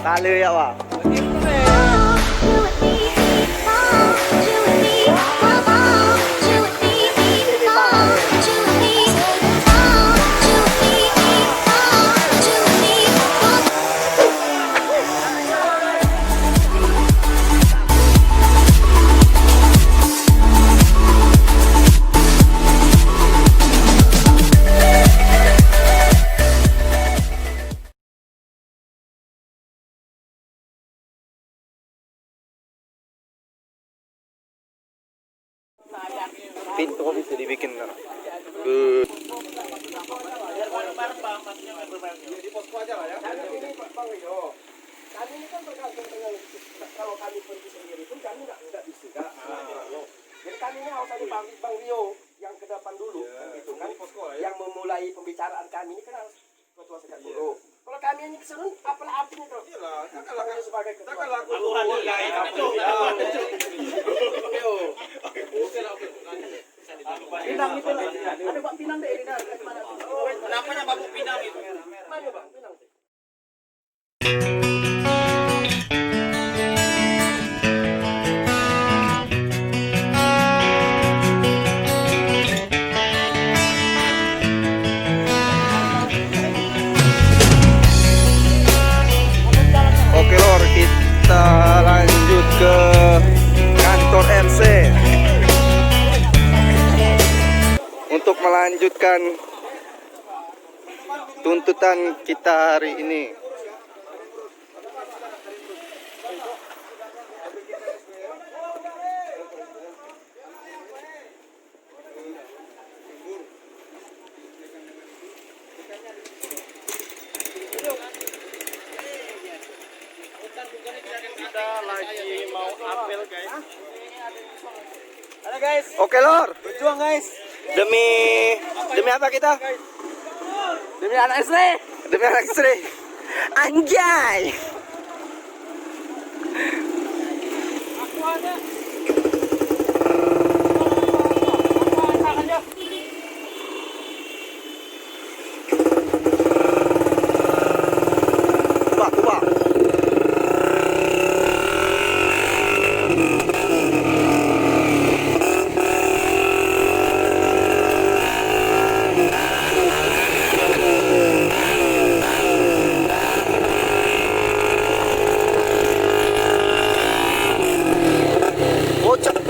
Tali ya, Wak. Pintu kok bisa dibikin kan? Di posko aja lah ya. Kami ini kan tergantung dengan kalau kami pergi sendiri pun kami nggak bisa. Jadi kami ini harus ada Bang Rio yang ke depan dulu, kan gitu kan? Yang memulai pembicaraan kami ini kan harus ketua sejak dulu. Kalau kami ini keseluruhan, apalah artinya kalau? Iyalah, takkan sebagai ketua. Pinang itu lah. Ada Pak Pinang deh, mana? Kenapanya Bapak Pinang itu? Mana Bang Pinang? Oke lor, kita lanjut ke kantor RC untuk melanjutkan tuntutan kita hari ini. Kita lagi mau apel guys. Ada guys. Oke lor, Berjuang guys. demi apa kita? Demi anak SD. Demi anak istri. Anjay. Aku ada. Coba.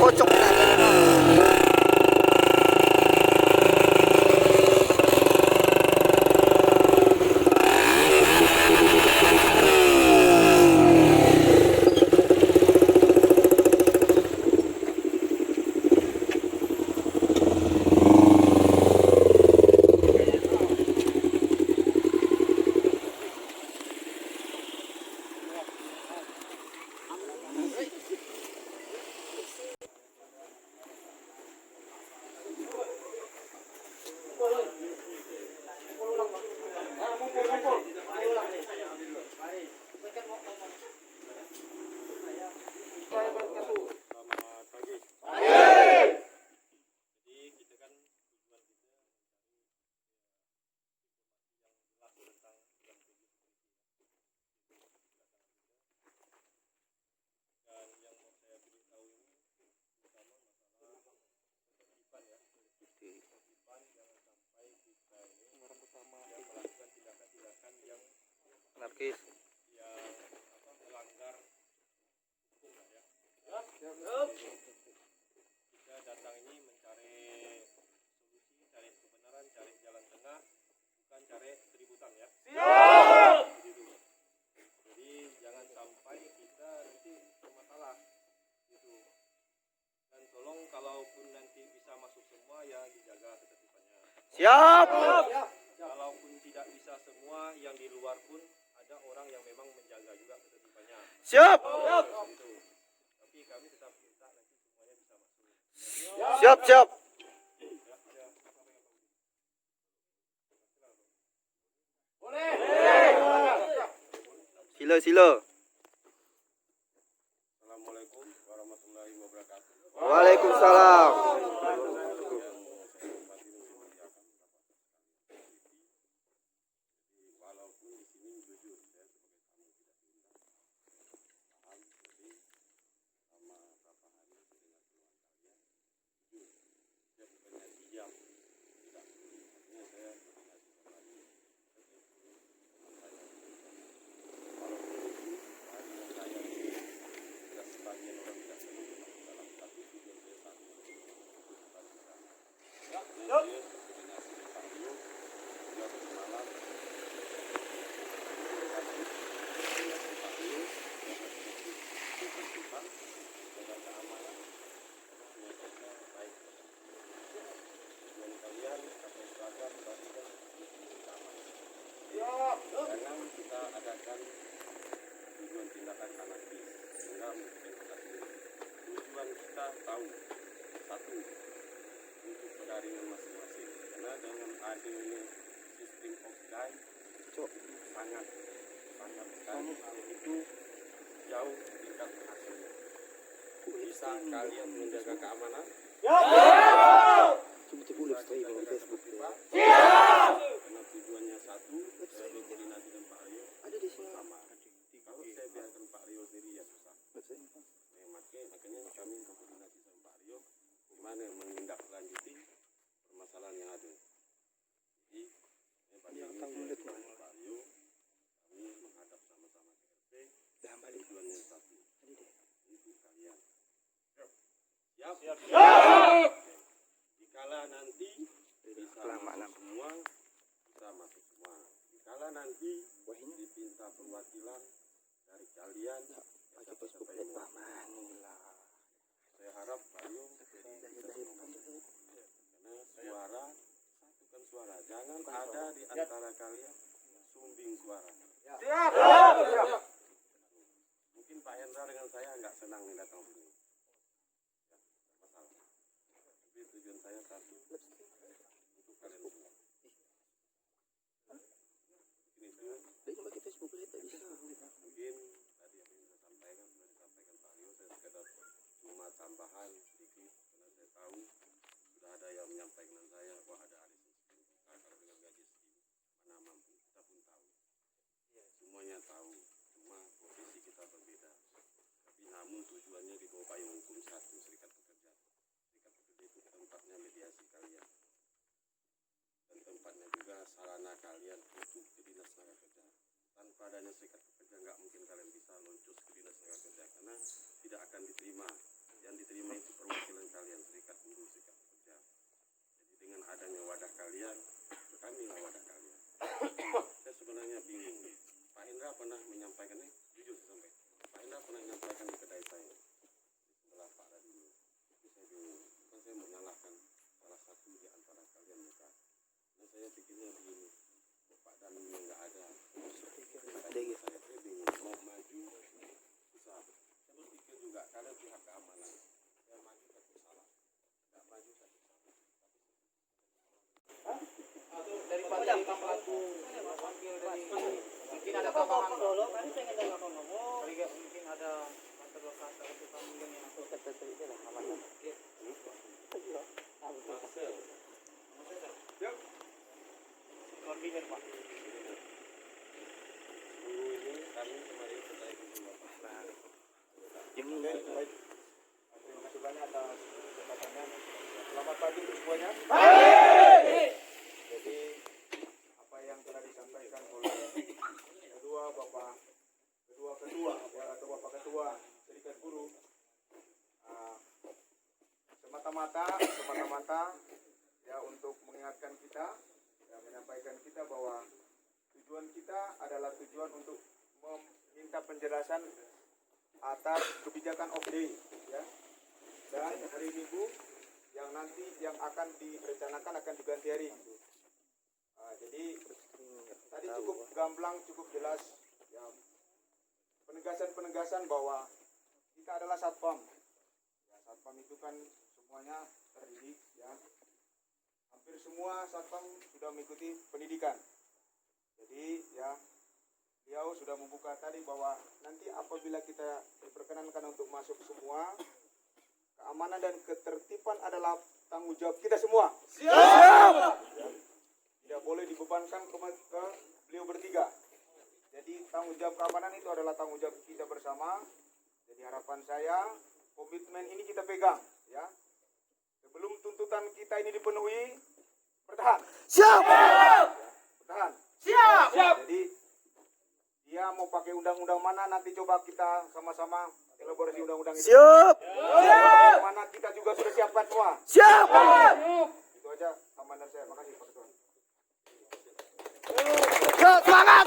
Kocok. Anarkis. Melanggar hukum ya. Kita datang ini mencari solusi, cari kebenaran, cari jalan tengah, bukan cari keributan ya. Siap. Jadi jangan sampai kita nanti bermasalah gitu. Dan tolong kalaupun nanti bisa masuk semua ya dijaga ketertibannya. Siap. Kalaupun tidak bisa semua, yang di luar pun ada orang yang memang menjaga juga ketertibannya. Siap. Gitu. Tapi kami tetap minta nanti semuanya bisa masuk. Siap. Sila. Assalamualaikum warahmatullahi wabarakatuh. Waalaikumsalam. Walaupun di sini jujur saya sebagai tamu tidak diundang. jaringan masing-masing. Karena dengan adanya sistem offline sangat sekali itu jauh tingkat hasilnya. Bisa kalian menjaga keamanan? Bisa kita jaga ketertiban? Karena tujuannya satu, saya berkoordinasi dengan Pak Rio sama. Kalau saya biarkan Pak Rio sendiri ya susah. Makanya kami berkoordinasi sama Pak Rio gimana menindaklanjuti permasalahan yang ada. Jadi pada ini saya Pak Rio, kami menghadap sama-sama ke RT. Tujuannya satu, untuk kalian. Siap. Dikala nanti bisa masuk semua. Dikala nanti dipinta perwakilan dari kalian, siapa yang saya harap Pak Rio karena suara satukan suara, jangan ada di antara kalian sumbing suara. Siap. Mungkin Pak Hendra dengan saya nggak senang nih datang sini. Ya, masalah. Tapi tujuan saya satu untuk kalian semua. Mungkin tadi yang saya sampaikan sudah disampaikan Pak Rio, saya sekedar cuma tambahan sedikit karena saya tahu sudah ada yang menyampaikan dengan saya bahwa ada arisan kalau dengan gaji segini mana mampu, kita pun tahu. Semuanya tahu, cuma posisi kita berbeda. Tapi namun tujuannya di bawah payung hukum satu, Serikat Pekerja. Serikat Pekerja itu tempatnya mediasi kalian. Dan tempatnya juga sarana kalian untuk ke Dinas Tenaga Kerja. Tanpa adanya Serikat Pekerja nggak mungkin kalian bisa loncos ke Dinas Tenaga Kerja karena tidak akan diterima. Yang diterima itu perwakilan kalian, Serikat Buruh, Serikat Pekerja. Jadi dengan adanya wadah kalian, kamilah wadah kalian. Saya sebenarnya bingung. Pak Hendra pernah menyampaikannya, jujur sampai Pak Hendra pernah menyampaikan di kedai saya setelah Pak Radino. Tapi saya bingung, kan saya menyalahkan salah satu di antara kalian mereka. Nah saya pikirnya begini, Pak Danino nggak ada. Saya bingung, mau maju susah. Saya berpikir juga kalian pihak keamanan, saya maju takut salah, nggak maju takut salah. Daripada aku wakil dari mungkin ada tambahan dulu kan saya ingin ngomong mungkin ada kantor lokasi untuk kamu yang masuk ke itu lah aman. Yuk. Koordinir Pak. Guru ini kami kemarin selesai dengan Bapak. Ini baik. Terima kasih banyak atas kesempatannya. Selamat pagi untuk semuanya. Jadi apa yang telah disampaikan oleh ketua ya, atau Bapak Ketua Serikat Buruh semata-mata ya untuk mengingatkan kita ya, menyampaikan kita bahwa tujuan kita adalah tujuan untuk meminta penjelasan atas kebijakan off-day ya, dan hari Minggu yang nanti yang akan direncanakan akan diganti hari gitu. Jadi tadi cukup gamblang, cukup jelas ya, penegasan bahwa kita adalah satpam ya, satpam itu kan semuanya terdidik ya, hampir semua satpam sudah mengikuti pendidikan. Jadi ya beliau sudah membuka tadi bahwa nanti apabila kita diperkenankan untuk masuk semua, keamanan dan ketertiban adalah tanggung jawab kita semua. Siap. Ya. Tidak boleh dibebankan ke beliau bertiga. Jadi tanggung jawab keamanan itu adalah tanggung jawab kita bersama. Jadi harapan saya komitmen ini kita pegang ya. Sebelum tuntutan kita ini dipenuhi, bertahan. Siap. Ya, bertahan. Siap. Jadi dia mau pakai undang-undang mana nanti coba kita sama-sama elaborasi undang-undang itu. Siap. Mana kita juga sudah siapkan semua. Siap. Itu aja tambahan saya. Makasih Pak Ketua. Semangat.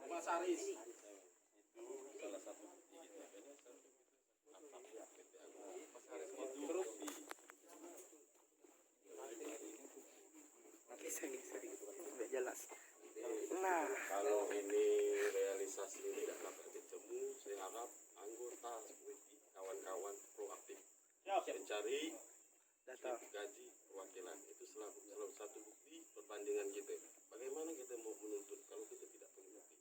Mas Aris itu salah satu terus di kita kawan-kawan proaktif mencari gaji perwakilan. Itu selalu satu bukti perbandingan kita. Bagaimana kita mau menuntut kalau kita tidak punya bukti?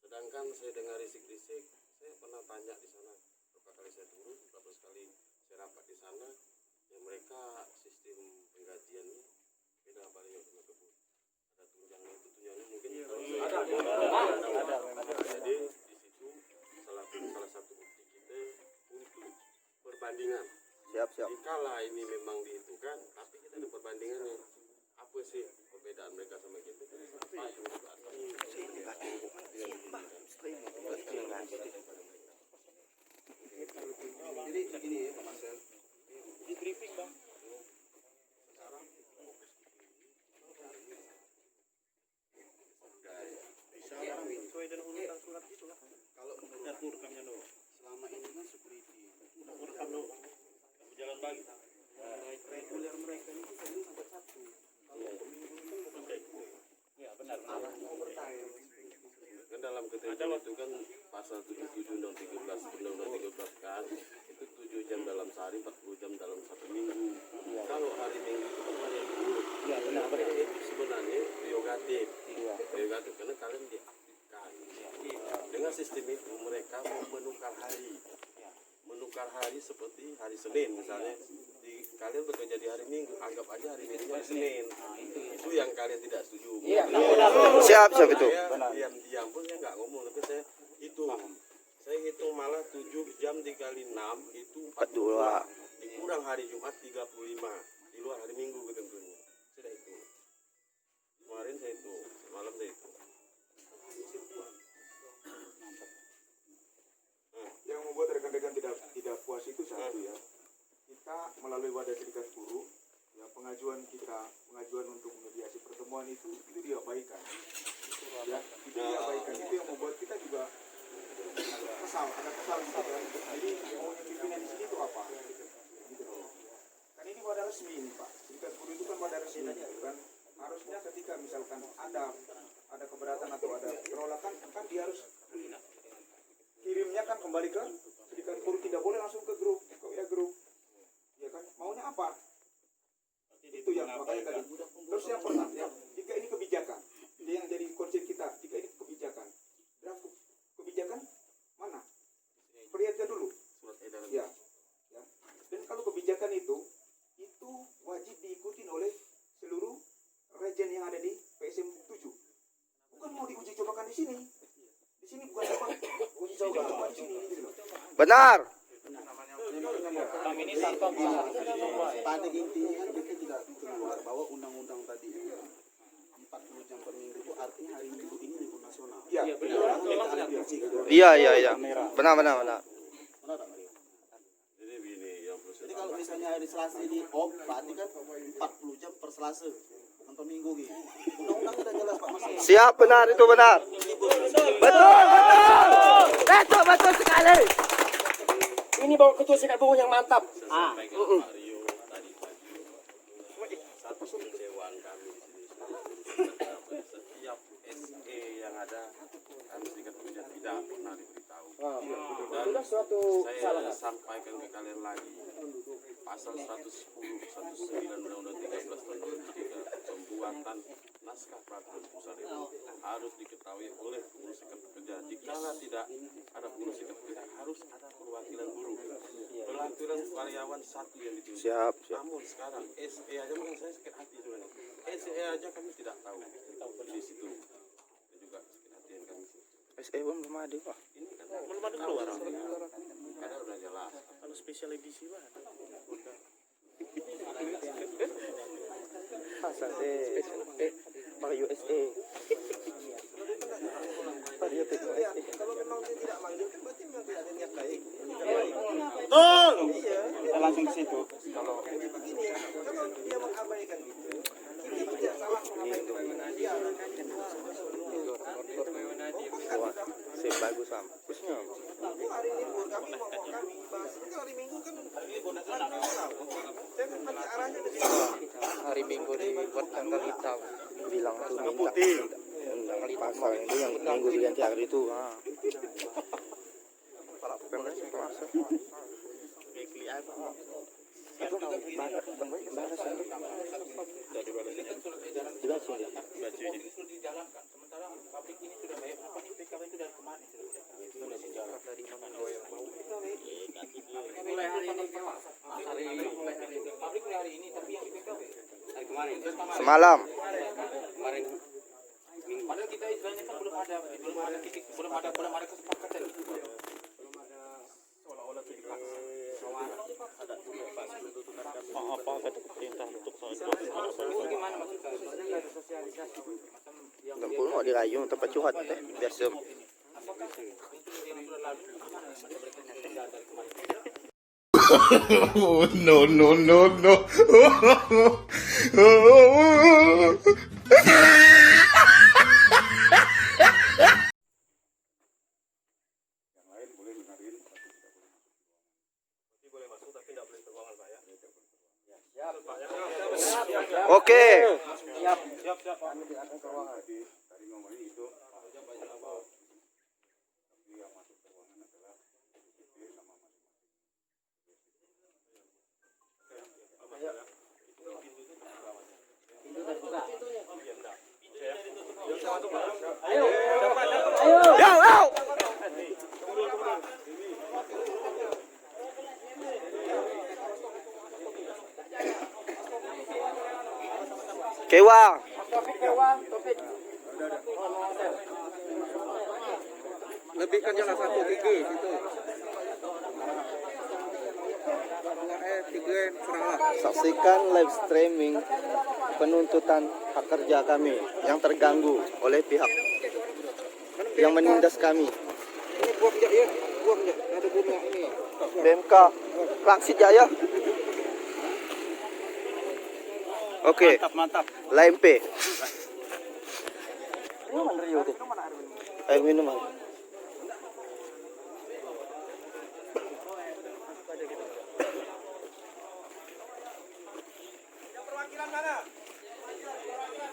Sedangkan saya dengar risik-risik, saya pernah tanya di sana berapa kali saya turun, berapa kali saya rapat di sana, ya mereka sistem penggajiannya beda paling sama kebun. Ada tunjangan itu tunjangannya mungkin ada. Jadi di situ salah satu bukti kita untuk perbandingan. Siap. Dikala ini memang dihitungkan, tapi kita ada perbandingannya. Apa sih perbedaan mereka sama kita? Apa yang juga ada? Jadi begini ya Pak Marcel. Di briefing bang. Sesuai dengan urutan surat itu lah. Kalau menurut selama ini kan security. Kamu jangan bagi. Reguler mereka itu sering sampai 1. Kalau benar. Kan dalam ketentuan itu kan pasal 77 undang 13 kan itu 7 jam dalam sehari, 40 jam dalam 1 minggu. Kalau hari Minggu itu kan hari libur. Iya benar. Itu sebenarnya prerogatif. Prerogatif karena kalian diaktifkan. Dengan sistem itu mereka mau menukar hari seperti hari Senin misalnya. Kalian bekerja di hari Minggu, anggap aja hari Minggu hari Senin. Itu yang kalian tidak setuju. Siap itu. Diam pun saya nggak ngomong, tapi saya hitung malah 7 jam dikali 6 itu 42. Dikurang hari Jumat 35, di luar hari Minggu tentunya. Sudah itu. Kemarin saya itu, malam saya itu. Yang membuat rekan-rekan tidak puas itu satu ya. Kita melalui wadah serikat buruh, ya pengajuan untuk mediasi pertemuan itu diabaikan. Ya, itu diabaikan. Itu yang membuat kita juga ada kesal gitu kan. Jadi maunya pimpinan di sini itu apa? Gitu loh. Kan ini wadah resmi nih Pak. Serikat buruh itu kan wadah resmi gitu kan. Harusnya ketika misalkan ada keberatan atau ada penolakan kan dia harus kirimnya kan kembali ke serikat buruh, tidak boleh langsung ke grup, grup. Ya kan, maunya apa? Itu yang makanya tadi. Terus yang pertama ya, jika ini kebijakan, ini yang jadi konsep kita, jika ini kebijakan, draft kebijakan mana? Perlihatkan dulu. Ya. Dan kalau kebijakan itu wajib diikuti oleh seluruh regen yang ada di PSM 7. Bukan mau diuji cobakan di sini. Di sini bukan apa? Uji coba di sini gitu loh. Benar. Ini tanpa pada intinya kan kita tidak keluar bahwa undang-undang tadi 40 jam per minggu itu artinya hari Minggu ini libur nasional. Iya, benar. Iya. Benar. Jadi begini yang perlu Jadi kalau misalnya hari Selasa ini off, berarti kan 40 jam per Selasa, bukan per minggu gitu. Undang-undang sudah jelas Pak Mas. Siap, benar itu benar. Betul sekali. Ini bawa ketua serikat buruh yang mantap. sampaikan Pak Rio tadi pagi. Satu kekecewaan kami di sini setiap SE yang ada kami serikat buruh tidak pernah diberitahu. Dan saya sampaikan ke kalian lagi pasal 110, 109 Undang-Undang 13 tahun 2003 pembuatan naskah peraturan pusat itu harus diketahui oleh pengurus serikat pekerja. Jika tidak ada pengurus serikat pekerja harus ada perwakilan buruh, perwakilan karyawan satu yang ditulis. Siap. Namun sekarang SE aja mungkin saya sakit hati sebenarnya. SE aja kami tidak tahu di situ. Itu juga sakit hati yang kami. SE belum ada Pak. Ini kan belum ada keluar. Karena udah jelas. Kalau spesial edisi Pak. Pasal pakai USA. Kalau memang dia tidak manggil kan berarti memang tidak ada niat baik. Kita langsung ke situ. Kalau dia mengabaikan gitu, kita tidak salah mengabaikan dia. Bagus Sam. Bagusnya. Hari libur kami mau bahas ini hari Minggu kan libur nasional. Saya kan baca arahnya ke situ. Hari Minggu dibuat tanggal hitam. Bilang tuh minta putih. Pasal itu yang minggu diganti hari itu. Para Semalam. Padahal kita istilahnya kan belum ada titik, belum ada kesepakatan. Seolah-olah itu dipaksa. Apa kata pemerintah untuk soal itu? Gimana maksudnya? Soalnya nggak ada sosialisasi macam yang Nggak perlu dirayu tempat curhat teh biasa. yang sudah lalu gimana mereka tidak dari kemarin. No, no, no, no. Berarti boleh masuk tapi tidak boleh ke ruangan Pak ya. Oke. Siap Pak. Tadi ngomongin itu. Tapi yang masuk ke ruangan adalah supir sama Yo, yo. Kewa. Lebihkan jangan 1 3 gitu. 3 kurang lah. Saksikan live streaming penuntutan hak kerja kami yang terganggu oleh pihak yang menindas kami. Ini buang ya, buang ya. Ada bunga ini. BMK Langsit Jaya. Oke, Mantap. LMP. Air minuman.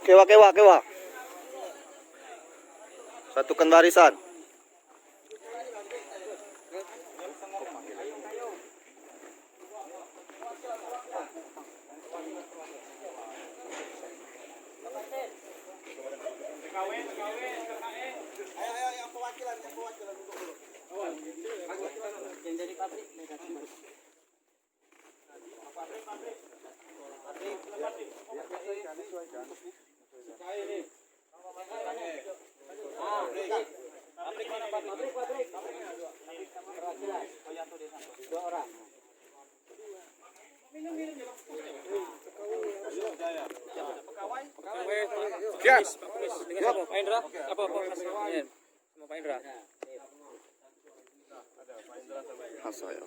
Kewa. Satukan barisan. Yang dari pabrik negatif. Siap. Dengan Pak Indra. Apa hasilnya? Sama Pak Indra. Saya.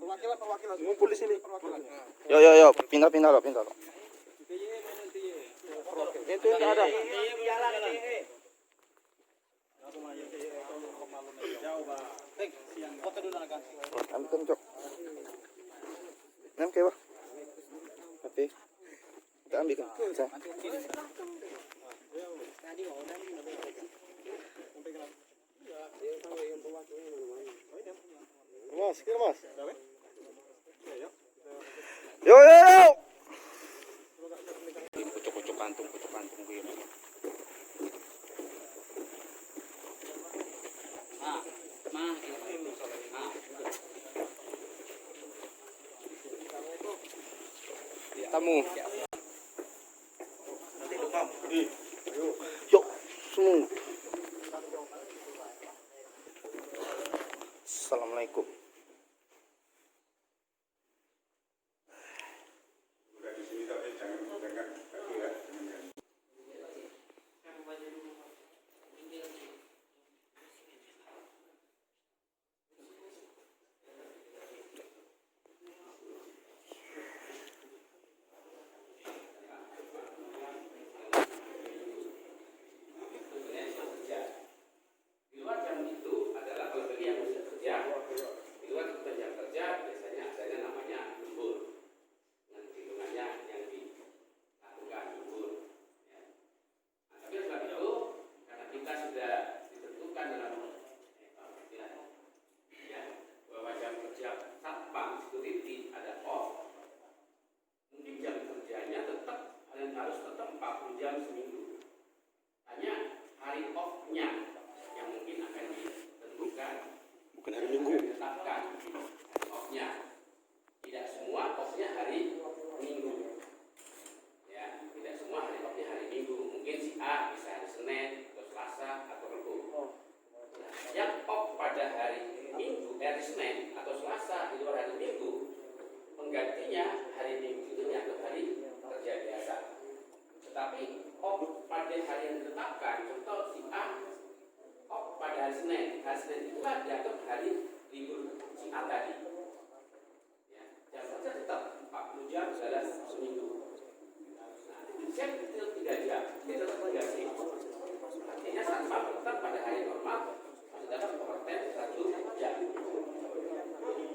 Perwakilan ngumpul di sini. Yo, pindah lo. Itu enggak ada. Ambil cok. Nem kewa. Tapi kita ambil kan. Mas. Yo. Kucuk kantung gitu. Tamu. Yuk, semua. Assalamualaikum. pada hari Minggu, hari Senin atau Selasa di luar hari Minggu, penggantinya hari Minggu itu dianggap hari kerja biasa. Tetapi pada hari yang ditetapkan, contoh si A, pada hari Senin itulah dianggap hari libur si A tadi. Ya, jam kerja tetap 40 jam dalam seminggu. Jam itu 3 jam, itu tetap 3 shift. Artinya satpam tetap pada hari normal dalam overtime 1 jam.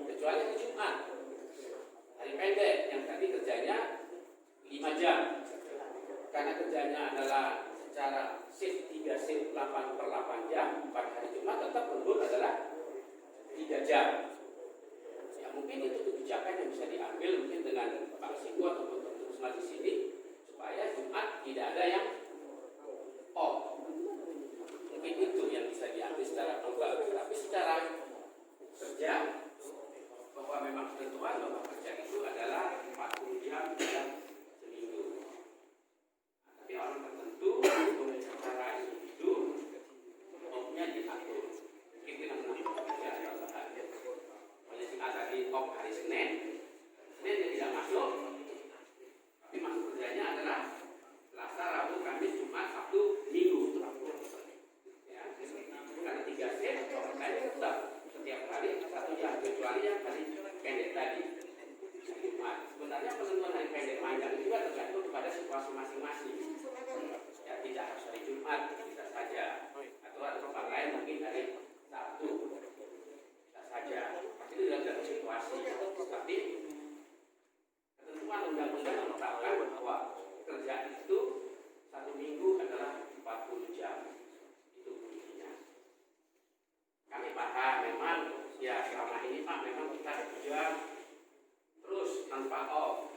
Kecuali hari Jumat, hari pendek yang tadi kerjanya 5 jam. Karena kerjanya adalah secara shift 3 shift 8/8 jam, pada hari Jumat tetap lembur adalah 3 jam. Ya mungkin itu kebijakan yang bisa diambil mungkin dengan Pak Singgo ataupun teman-teman di sini supaya Jumat tidak ada yang off. Mungkin itu yang bisa diambil secara global. Tapi secara kerja bahwa memang ketentuan bahwa kerja itu adalah 40 jam dalam seminggu. Nah, tapi orang tertentu untuk secara individu off-nya diatur. Mungkin kita menanggung kerja tambahan. Oleh si A tadi off hari Senin dia tidak masuk. Tapi masuk kerjanya adalah Selasa, Rabu, Kamis, Jumat, Sabtu, Minggu. Ya, karena 3 shift overtime tetap setiap hari 1 jam kecuali yang hari pendek tadi. Jumat. Sebenarnya penentuan hari pendek panjang juga tergantung kepada situasi masing-masing. Ya, tidak harus hari Jumat, bisa saja. Atau ada tempat lain mungkin hari Sabtu, bisa saja. Pasti itu tergantung situasi. Tapi ketentuan undang-undang menetapkan bahwa kerja itu 1 minggu adalah 40 jam. Itu bunyinya. Kami paham memang ya selama ini Pak memang kita kerja terus tanpa off.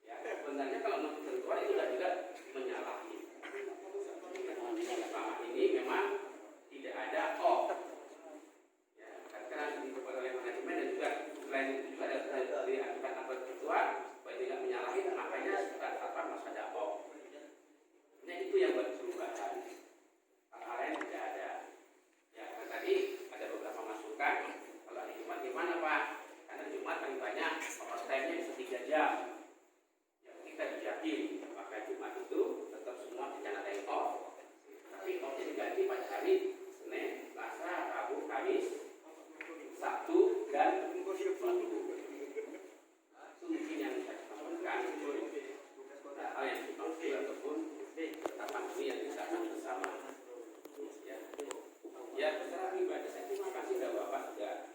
Ya sebenarnya kalau menurut ketentuan itu sudah tidak menyalahi. Selama ini memang tidak ada off. Ya karena dibuat oleh manajemen dan juga selain itu juga dari akibat ketentuan supaya tidak menyalahi, makanya satpam harus ada off. Nah itu yang buat perubahan. Hal lain tidak ada. Ya karena tadi ada beberapa masukan. Kalau hari Jumat gimana Pak? Karena Jumat paling banyak overtime-nya bisa 3 jam. Ya kita dijamin apakah Jumat itu tetap semua rencana time off. Tapi off-nya diganti pada hari Senin, Selasa, Rabu, Kamis, Sabtu dan Minggu. Itu mungkin yang bisa disampaikan. Nah, hal yang dimaksud ataupun tentang ini yang disahkan bersama. Ya, secara pribadi saya terima kasih bahwa Bapak sudah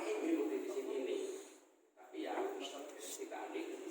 mengikuti di sini ini. Tapi ya kita ambil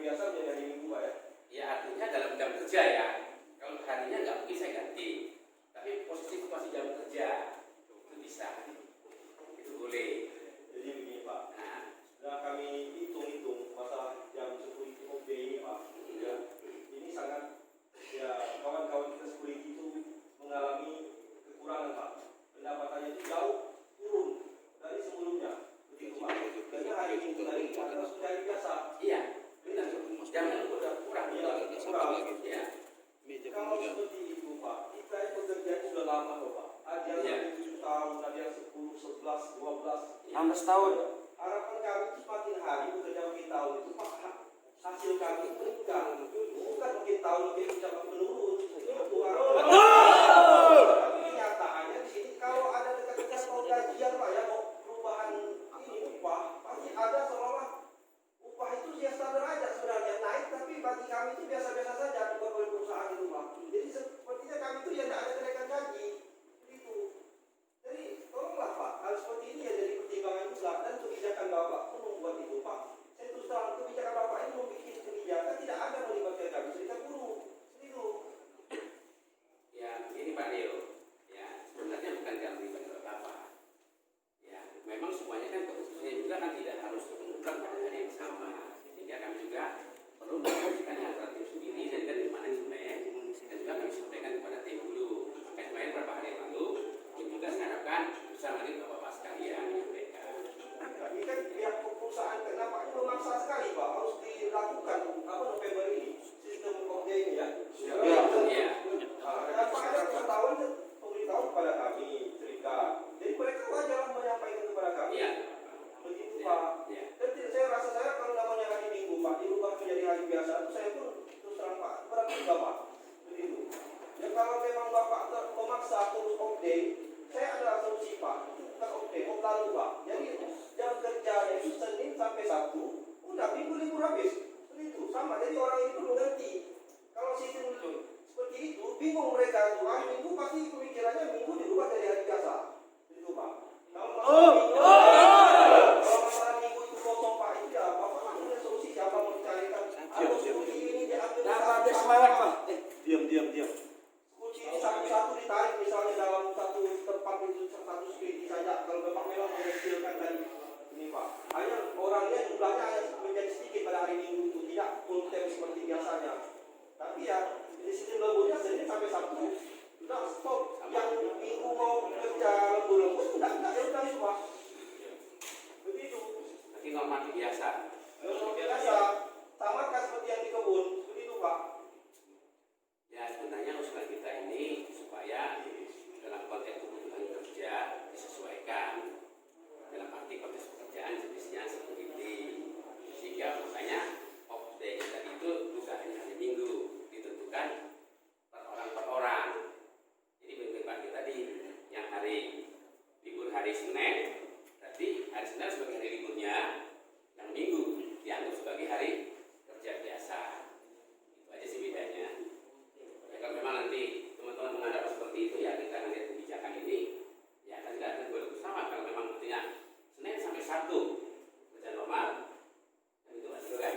biasa menjadi hari Minggu Pak ya? Ya artinya dalam jam kerja ya. Kalau harinya nggak mungkin saya ganti. Tapi posisi situasi jam kerja itu bisa. Itu boleh. Jadi begini Pak, Nah, sudah kami hitung-hitung masalah jam security of day ini Pak. Ya, ini sangat ya kawan-kawan kita security itu mengalami kekurangan Pak. Pendapatannya itu jauh turun dari sebelumnya. Begitu Pak. Karena hari Minggu tadi karena sudah biasa. iya, benar. Jangan udah kurang. Iya, kurang. Ya. Kalau seperti itu Pak, kita yang bekerja itu sudah lama loh Pak. Ada yang Iya. 7 tahun, ada yang 10, 11, 12. 16 tahun. Harapan kami itu semakin hari bekerja makin tahun itu Pak, hasil kami itu meningkat. Bukan makin tahun makin menurun. Itu tapi kenyataannya di sini kalau ada dekat-dekat mau gajian Pak ya, mau perubahan ini upah, pasti ada seolah upah itu ya standar aja sebenarnya naik, tapi bagi kami itu biasa-biasa saja dibuat oleh perusahaan itu Pak. Jadi sepertinya kami itu ya tidak ada kenaikan gaji. Begitu. Jadi tolonglah Pak, hal seperti ini ya jadi pertimbangan juga dan kebijakan Bapak pun membuat itu Pak. Saya terus terang kebijakan Bapak ini membuat kebijakan tidak ada melibatkan kami serikat buruh. Itu. Ya, ini Pak Leo. Ya, sebenarnya bukan kami melibatkan Bapak. Ya, memang semuanya kan keputusannya juga kan tidak harus bukan pada hari yang sama. Sehingga kami juga perlu mengkajikan antara tim sendiri dan dari manajemen dan juga kami sampaikan kepada tim dulu. Kemarin beberapa hari yang lalu, tim juga saya harapkan bisa nanti Bapak sekalian menyampaikan. Tapi kan pihak perusahaan kenapa ini memaksa sekali Pak harus dilakukan apa November ini sistem OJ ini ya. Iya. Tanpa ada pemberitahuan kepada kami serikat. Jadi mereka wajar menyampaikan kepada kami. Iya. Begitu Pak. Iya. Dan saya rasa saya kalau namanya hari Minggu Pak dirubah menjadi hari biasa, saya pun terus terang Pak berat juga Pak. Begitu. Ya kalau memang Bapak memaksa terus off day, saya ada solusi Pak. Itu bukan off day, off lalu Pak. Jadi jam kerjanya itu Senin sampai Sabtu, udah minggu libur habis. Itu sama. Jadi orang ini pun mengerti. Kalau sistem seperti itu, bingung mereka tuh. Hari Minggu pasti pemikirannya Minggu dirubah dari hari biasa. Itu Pak. Kalau masalah Minggu itu kosong Pak, itu ya Bapak punya solusi siapa mau dicarikan? Atau solusi ini diambil semangat Pak. Diam. kunci ini satu-satu ditarik misalnya dalam satu tempat itu satu security saja. Kalau Bapak memang mengecilkan tadi ini Pak, hanya orangnya jumlahnya hanya menjadi sedikit pada hari Minggu itu tidak full time seperti biasanya. Tapi ya di sistem lemburnya Senin sampai Sabtu sudah stop. Yang Minggu mau kerja lembur sudah ya semua. Begitu. Nanti normatif biasa. Biasa sama kan seperti yang di kebun begitu Pak. Ya sebenarnya usulan kita ini supaya dalam konteks kebutuhan kerja disesuaikan dalam arti konteks pekerjaan jenisnya seperti ini, sehingga makanya off day tadi itu juga hanya hari Minggu ditentukan per orang. Jadi berbeda tadi yang hari libur hari Senin, berarti hari Senin sebagai hari liburnya, yang Minggu dianggap sebagai hari kerja biasa. Itu aja sih bedanya. Ya, kalau memang nanti teman-teman menghadap seperti itu ya kita lihat kebijakan ini ya kan tidak akan bersama kalau memang artinya Senin sampai Sabtu kerja normal dan itu masih kan.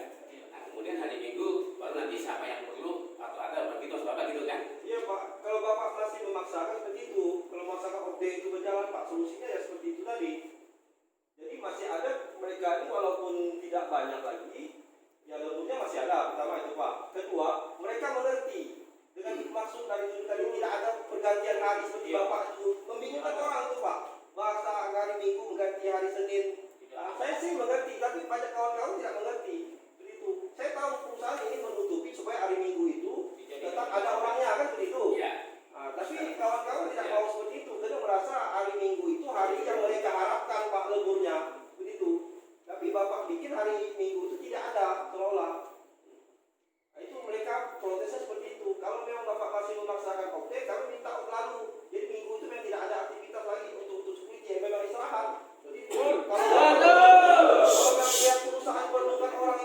Nah kemudian hari Minggu baru nanti siapa yang perlu atau ada begitu sebab gitu kan. Iya Pak, kalau Bapak masih memaksakan seperti itu, kalau memaksakan OD itu berjalan Pak, solusinya ya seperti itu tadi. Jadi masih ada mereka ini walaupun tidak banyak lagi, ya lemburnya masih ada, pertama itu Pak. Kedua, mereka mengerti dengan maksud dari itu tadi tidak ada pergantian hari seperti Bapak itu membingungkan orang itu Pak. Bahasa hari Minggu mengganti hari Senin. Nah, saya sih mengerti, tapi banyak kawan-kawan tidak mengerti. Begitu. Saya tahu perusahaan ini menutupi supaya hari Minggu itu tetap ada orangnya kan begitu. Iya. Nah, tapi kawan-kawan tidak mau seperti itu. Karena merasa hari Minggu itu hari yang mereka harapkan Pak leburnya. Begitu. Tapi Bapak bikin hari Minggu itu tidak ada seolah. Nah, itu mereka protesnya seperti itu. Kalau memang Bapak masih memaksakan off day, kami minta off lalu. Jadi Minggu itu memang tidak ada aktivitas lagi untuk security yang memang istirahat. Jadi kalau pihak perusahaan perlukan orang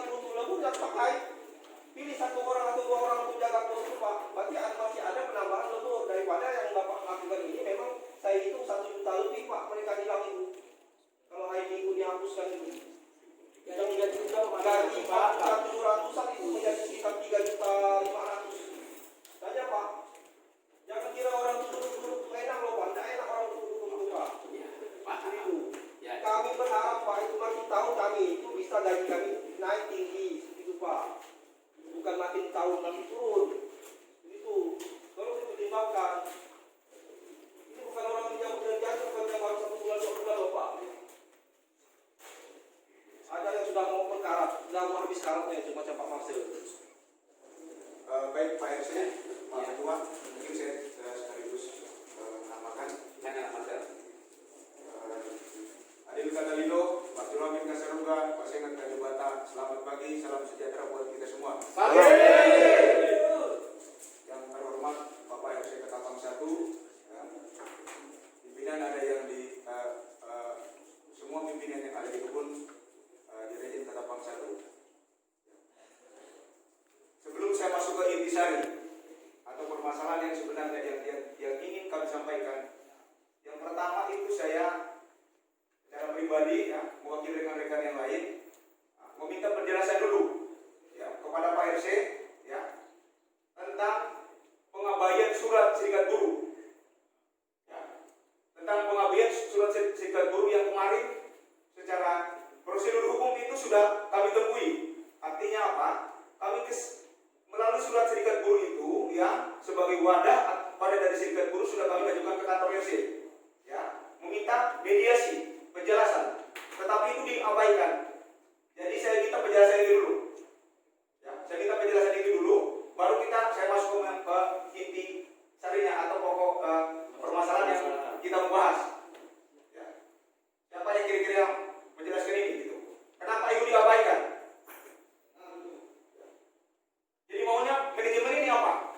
syaratnya itu macam Pak Marcel. Baik Pak RC, Pak Ketua, mungkin saya sekaligus menamakan Marcel. Adil Katalino, Pak Juramin Kasaruga, Pak Sengat Kadubata, selamat pagi, salam sejahtera buat kita semua. Yang terhormat Bapak RC Ketapang 1, ya. Pimpinan ada yang di semua pimpinan yang ada di kebun di Rejim Ketapang 1. Sebelum saya masuk ke intisari atau permasalahan yang sebenarnya yang ingin kami sampaikan, yang pertama itu saya secara pribadi ya, mewakili rekan-rekan yang lain meminta penjelasan dulu ya kepada Pak RC ya tentang pengabaian surat serikat buruh ya, tentang pengabaian surat serikat buruh yang kemarin secara prosedur hukum itu sudah kami temui. Artinya apa? Kami melalui surat serikat buruh itu ya sebagai wadah pada dari serikat buruh sudah kami ajukan ke kantor RC ya meminta mediasi penjelasan, tetapi itu diabaikan. Jadi saya minta penjelasan itu dulu. Ya, saya minta penjelasan itu dulu, baru saya masuk ke inti sarinya atau pokok permasalahan yang kita membahas. Ya. Siapa yang kira-kira yang menjelaskan ini gitu? Kenapa itu diabaikan? Jadi maunya manajemen ini apa?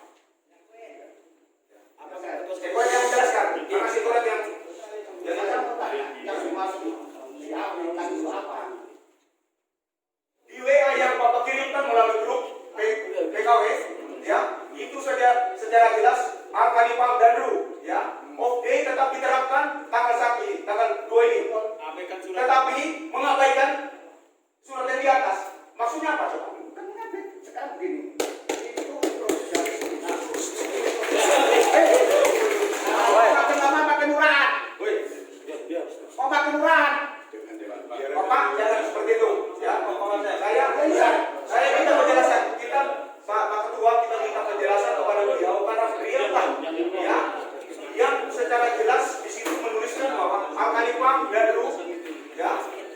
Saya yang menjelaskan, karena situasi yang di WA yang Bapak kirimkan melalui grup PKW ya, itu secara jelas Al-Khalifah dan Ru ya, off day tetap diterapkan tanggal 1 tanggal 2 ini. Tetapi mengabaikan surat yang di atas. Maksudnya apa coba? Sekarang begini. Itu proses makin lama makin murah. Oh makin murah. Bapak jangan seperti itu ya. Saya minta penjelasan. Kita Pak Ketua kita minta penjelasan kepada beliau karena beliau lah ya yang secara jelas di situ menuliskan bahwa Al-Khalifah dan Ru ya,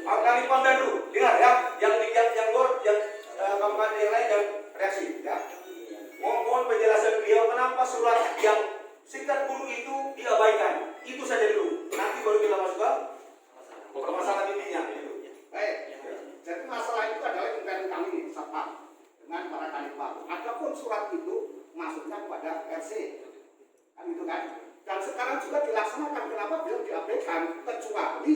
Al-Khalifah dan Ru. Dengar ya, yang kawan-kawan yang lain yang reaksi ya. Mohon penjelasan beliau kenapa surat yang serikat buruh itu diabaikan. Itu saja dulu. Nanti baru kita masuk ke permasalahan intinya gitu. Baik. Jadi masalah itu adalah intern kami Satpam dengan para kandidat. Adapun surat itu masuknya kepada RC. Kan itu kan. Dan sekarang juga dilaksanakan. Kenapa beliau diabaikan? Kecuali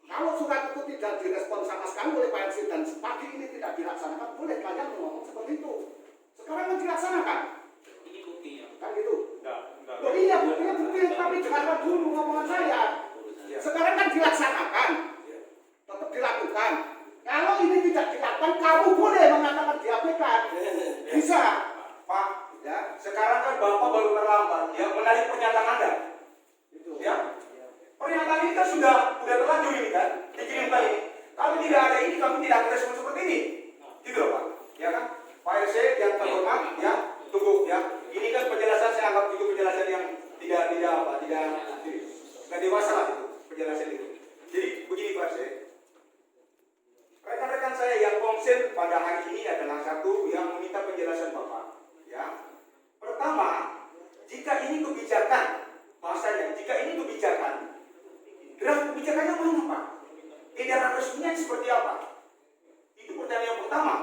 kalau surat itu tidak direspon sama sekali oleh Pak RC dan pagi ini tidak dilaksanakan, boleh kalian ngomong seperti itu. Sekarang kan dilaksanakan. Ini bukti ya. Kan gitu. Oh iya buktinya bukti, tapi jangan dulu ngomongan saya. Sekarang kan dilaksanakan, tetap dilakukan. Kalau ini tidak dilakukan, kamu boleh mengatakan diabaikan. Bisa, Pak. Ya, sekarang kan Bapak baru terlambat ya menarik pernyataan Anda. Ya. Pernyataan ini kan sudah terlanjur ini kan, dikirimkan ini. Kalau tidak ada ini, kami tidak akan respon seperti ini. Gitu loh Pak. Ya kan? Pak RC yang terhormat ya, tunggu ya. Ini kan penjelasan saya anggap itu penjelasan yang tidak dewasa lah itu penjelasan itu. Jadi begini Pak RC. Rekan-rekan saya yang konsen pada hari ini adalah satu yang meminta penjelasan Bapak. Ya. Pertama, jika ini kebijakan, bahasanya, jika ini kebijakan, draft kebijakannya mana Pak? Edaran resminya seperti apa? Itu pertanyaan yang pertama.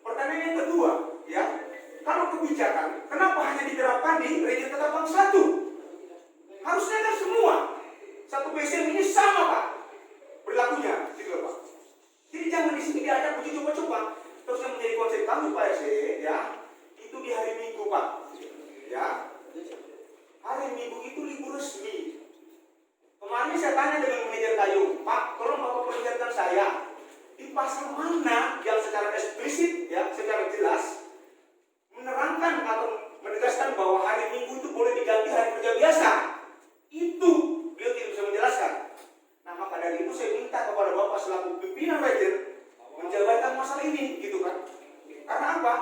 Pertanyaan yang kedua, ya, kalau kebijakan, kenapa hanya diterapkan di Rejim Ketapang 1? Harusnya kan semua satu BSM ini sama Pak berlakunya, gitu Pak. Jadi jangan di sini diajak uji coba-coba. Terus yang menjadi konsep kami Pak RC, ya, itu di hari Minggu Pak, ya. Hari Minggu itu libur resmi. Kemarin saya tanya dengan manajer kayu, Pak, tolong Bapak perlihatkan saya di pasal mana yang secara eksplisit, ya, secara jelas menerangkan atau menegaskan bahwa hari Minggu itu boleh diganti hari kerja biasa. Itu beliau tidak bisa menjelaskan. Nah maka dari itu saya minta kepada Bapak selaku pimpinan Rejim menjabarkan masalah ini, gitu kan? Karena apa?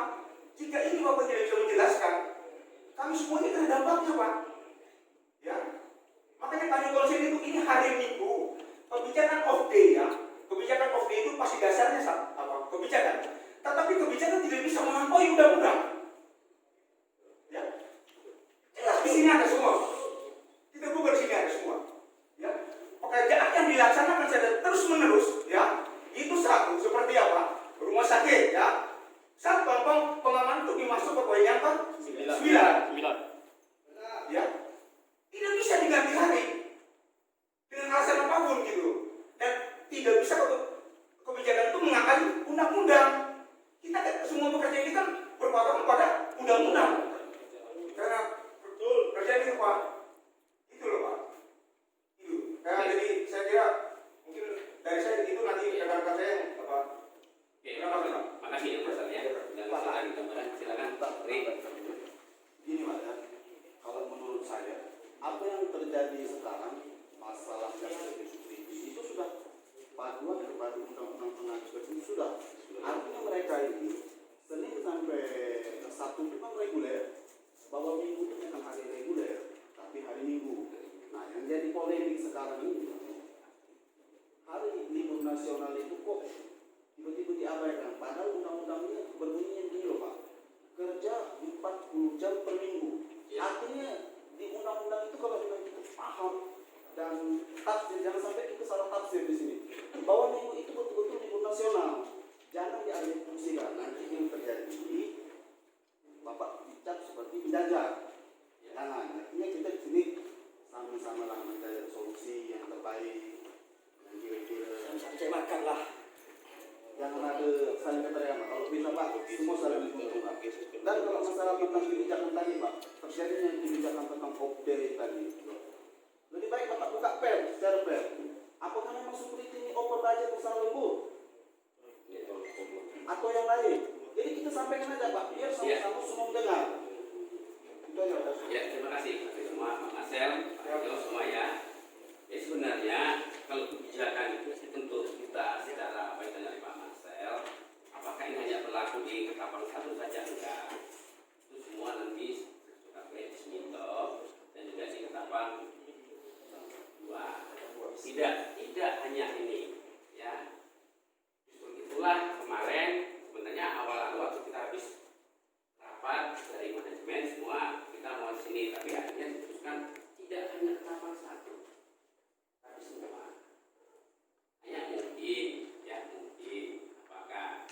Jika ini Bapak tidak bisa menjelaskan, kami semua ini kena dampaknya Pak. Ya, makanya kami konsen itu ini hari Minggu, kebijakan off day ya. Kebijakan off day itu pasti dasarnya apa? Kebijakan. tetapi kebijakan tidak bisa melampaui undang-undang. Ya, jelas di sini ada semua. Kita buka di sini ada semua. Ya, pekerjaan yang dilaksanakan terus menerus, ya, itu satu seperti apa? Rumah sakit, ya. Satpam pengaman itu dimasuk ke poin yang apa? 9. Ya, tidak bisa diganti hari dengan alasan apapun gitu, dan tidak bisa kebijakan itu mengakali undang-undang. Kita semua bekerja ini kan berpatokan pada undang-undang. Karena betul kerja ini Pak, itu loh Pak. Itu. Nah, jadi saya kira mungkin dari saya itu nanti rekan-rekan saya yang apa? Oke, makasih ya Mas ya. Silakan Pak. Ini Pak ya, kalau menurut saya apa yang terjadi sekarang masalah itu sudah paduan kepada undang-undang tenaga kerja itu sudah. Artinya mereka ini Senin sampai Sabtu itu kan reguler, bahwa Minggu itu bukan hari reguler tapi hari Minggu. Nah yang jadi polemik sekarang ini hari libur nasional itu kok tiba-tiba diabaikan, padahal undang-undangnya berbunyi gini loh Pak, kerja 40 jam per minggu. Artinya di undang-undang itu kalau memang kita paham dan tafsir, jangan sampai kita salah tafsir di sini, bahwa minggu itu betul-betul libur nasional. Jangan diambil fungsikan, nanti yang terjadi Bapak dicap seperti penjajah. Jangan, artinya kita di sini sama-sama lah mencari solusi yang terbaik, yang kira-kira Sampai makan lah. jangan ada saling keterikan. Kalau bisa Pak, semua saling menguntungkan. Dan kalau masalah tentang kebijakan tadi Pak, terjadinya kebijakan tentang OPD tadi, lebih baik Bapak buka pers, secara pers. Apakah memang seperti ini oper aja bersama lembut? Atau yang lain? Jadi kita sampaikan aja Pak, biar sama-sama semua mendengar. Itu aja Pak. Ya, terima kasih semua, Pak Marcel, Pak Yo, semua ya. Ya sebenarnya kalau kebijakan itu untuk kita secara apa yang dari Pak Marcel, apakah ini hanya berlaku di ketapang satu saja? Enggak. Itu semua nanti sudah Minto dan juga di ketapang 2. Tidak hanya ini, ya. Justru itulah kemarin sebenarnya awal waktu kita habis rapat dari manajemen semua kita mau sini, tapi akhirnya diputuskan tidak hanya ketapang satu, tapi semua. Hanya mungkin, ya mungkin apakah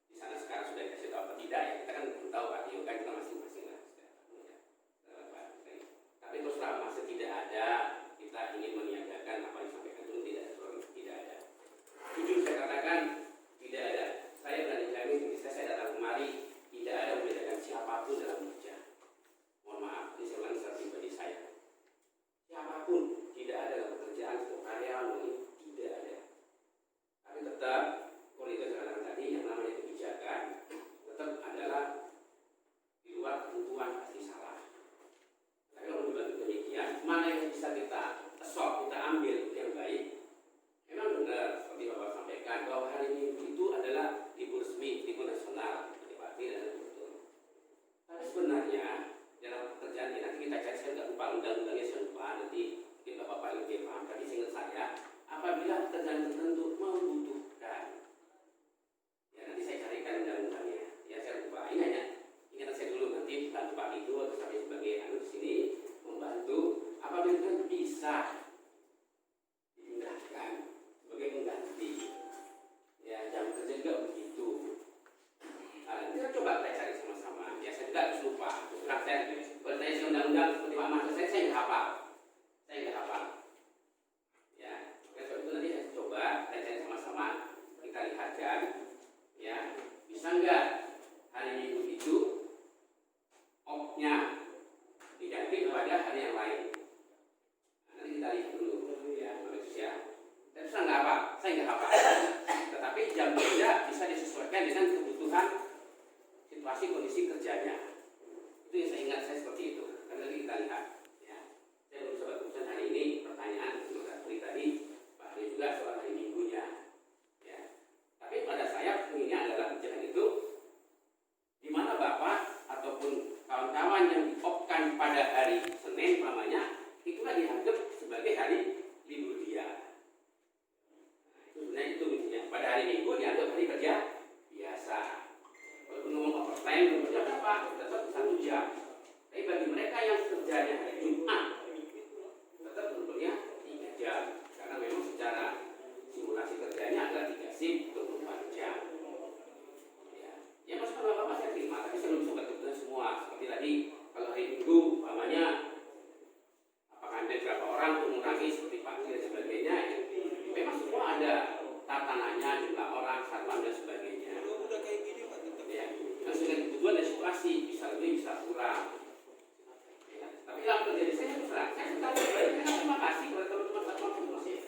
di sana sekarang sudah dikasih tahu atau tidak ya, kita kan belum tahu Pak Tio, kan kita masing-masing lah. Tapi terus terang masih tidak ada kita ingin meniadakan apa yang disampaikan itu tidak ada. Jujur saya katakan tidak ada. Saya berani jamin ketika saya datang kemari tidak ada membedakan siapapun dalam kerja. Mohon maaf, ini saya ulangi secara pribadi saya. Siapapun tidak ada dalam pekerjaan untuk karyawan ini tidak ada. Tapi tetap koridor sekarang tadi yang namanya kebijakan tetap adalah di luar kebutuhan pasti salah. Tapi kalau dibantu demikian, mana yang bisa kita stop, kita ambil yang baik. Memang benar seperti Bapak sampaikan bahwa hari Minggu itu adalah libur resmi, libur nasional, seperti Pak Tio dan betul. Tapi sebenarnya dalam pekerjaan ini nanti kita cari, saya nggak lupa undang-undangnya, saya lupa nanti mungkin Bapak lebih paham. Tapi seingat saya, apabila pekerjaan tertentu membutuhkan, ya nanti saya carikan undang-undangnya. Ya saya lupa. Ini hanya ingat saya dulu, nanti bantu Pak itu atau sampai sebagai anu di sini membantu apabila kan bisa dipindahkan sebagai pengganti. Ya jam kerja juga begitu. Kita coba kita cari sama-sama. Ya saya juga harus lupa. Terus saya bertanya undang-undang seperti Pak Mas, saya nggak hafal. Saya nggak hafal. Ya, sebab itu nanti saya coba kita cari sama-sama. Kita lihatkan. Ya, bisa nggak hari Minggu itu opnya diganti kepada hari yang lain. Nah, nanti kita lihat dulu. Ya, manusia. Dan saya nggak apa, saya nggak apa. Tetapi jam kerja bisa disesuaikan dengan kebutuhan situasi kondisi kerjanya. Itu yang saya ingat saya seperti itu. Dan nanti kita lihat. Ya, saya belum sempat keputusan hari ini pertanyaan seperti tadi Pak Ali juga soal hari Minggunya. Ya, tapi pada saya ini adalah kebijakan itu di mana Bapak ataupun kawan-kawan yang diopkan pada hari Senin namanya itulah dianggap sebagai hari libur dia. Nah, itu sebenarnya itu intinya. Pada hari Minggu dianggap hari kerja biasa. liburnya berapa? Tetap 1 jam. Tapi bagi mereka yang kerjanya hari Jumat, tetap liburnya 3 jam. Karena memang secara simulasi kerjanya adalah 3 shift 24 jam. Ya masukan Bapak saya terima, tapi saya belum bisa betul semua. Seperti tadi, kalau hari Minggu, umpamanya apakah ada berapa orang untuk mengurangi seperti pagi dan sebagainya, ya. Memang semua ada tatanannya, jumlah orang, satpam dan sebagainya. Ya, yang sudah kebutuhan dan situasi bisa lebih bisa kurang. Ya, tapi dalam terjadi saya terus terang, saya tetap berbaik. Terima kasih kepada teman-teman satpam masih.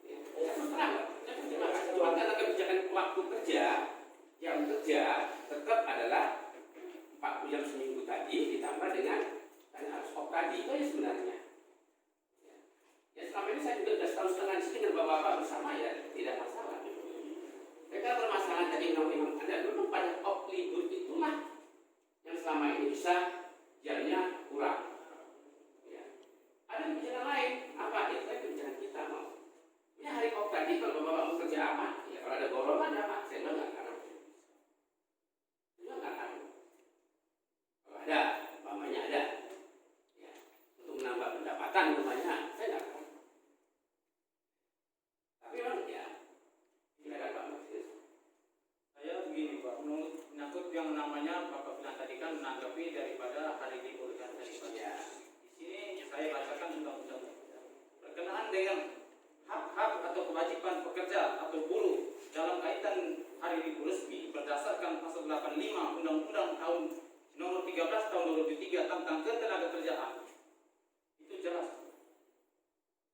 Ya, saya terus terang, saya terima kasih. Cuma karena kebijakan waktu kerja, jam kerja tetap adalah 40 jam seminggu tadi ditambah dengan harus off tadi itu ya sebenarnya. Ya selama ini saya juga sudah setahun setengah di sini dengan bapak-bapak bersama ya tidak masalah. Mereka permasalahan tadi memang ada dulu pada off libur itulah yang selama ini bisa jamnya kurang. Ya. Ada kebijakan lain apa itu kan kebijakan kita mau. Ini hari off tadi kalau bapak-bapak mau kerja apa? Ya kalau ada golongan apa? Saya bilang nggak karena. Saya nggak karena. Kalau ada, umpamanya ada. Ya. Untuk menambah pendapatan umpamanya saya nggak karena. Tapi memang ya, silakan Pak Majelis. Saya begini Pak, menyangkut yang namanya Bapak bilang tadi kan menanggapi daripada hari libur dan hari kerja. Di sini saya bacakan undang-undang berkenaan dengan hak-hak atau kewajiban pekerja atau buruh dalam kaitan hari libur resmi berdasarkan pasal 85 Undang-Undang tahun nomor 13 tahun 2003 tentang ketenagakerjaan. Itu jelas.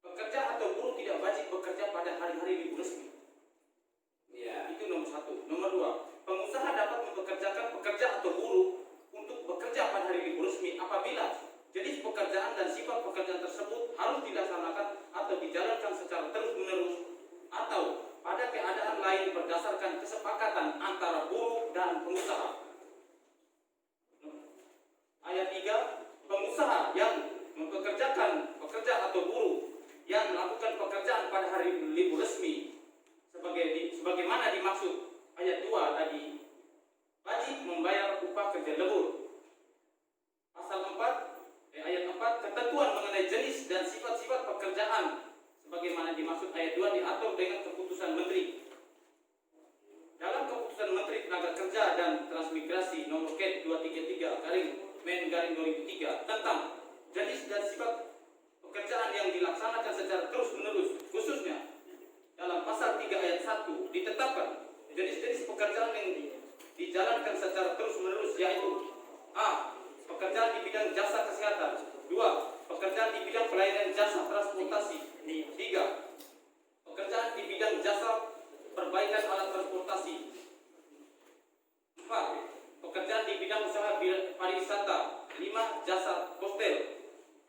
Pekerja atau buruh tidak wajib bekerja pada hari-hari libur resmi. Ya. Itu nomor 1. Nomor 2, pengusaha dapat mempekerjakan pekerja atau buruh untuk bekerja pada hari libur resmi apabila jenis pekerjaan dan sifat pekerjaan tersebut harus dilaksanakan atau dijalankan secara terus-menerus atau pada keadaan lain berdasarkan kesepakatan antara buruh dan pengusaha. Ayat 3, pengusaha yang mempekerjakan pekerja atau buruh yang melakukan pekerjaan pada hari libur resmi sebagaimana dimaksud ayat 2 tadi wajib membayar upah kerja lembur. Pasal 4 ayat 4 ketentuan mengenai jenis dan sifat-sifat pekerjaan sebagaimana dimaksud ayat 2 diatur dengan keputusan menteri. Dalam keputusan Menteri Tenaga Kerja dan Transmigrasi nomor KED 233/Men/2003 tentang jenis dan sifat pekerjaan yang dilaksanakan secara terus-menerus, khususnya dalam pasal 3 ayat 1 ditetapkan jenis-jenis pekerjaan yang dijalankan secara terus-menerus, yaitu A. Pekerjaan di bidang jasa kesehatan. 2. Pekerjaan di bidang pelayanan jasa transportasi. 3. Pekerjaan di bidang jasa perbaikan alat transportasi. 4. Pekerjaan di bidang usaha pariwisata. 5. Jasa hostel.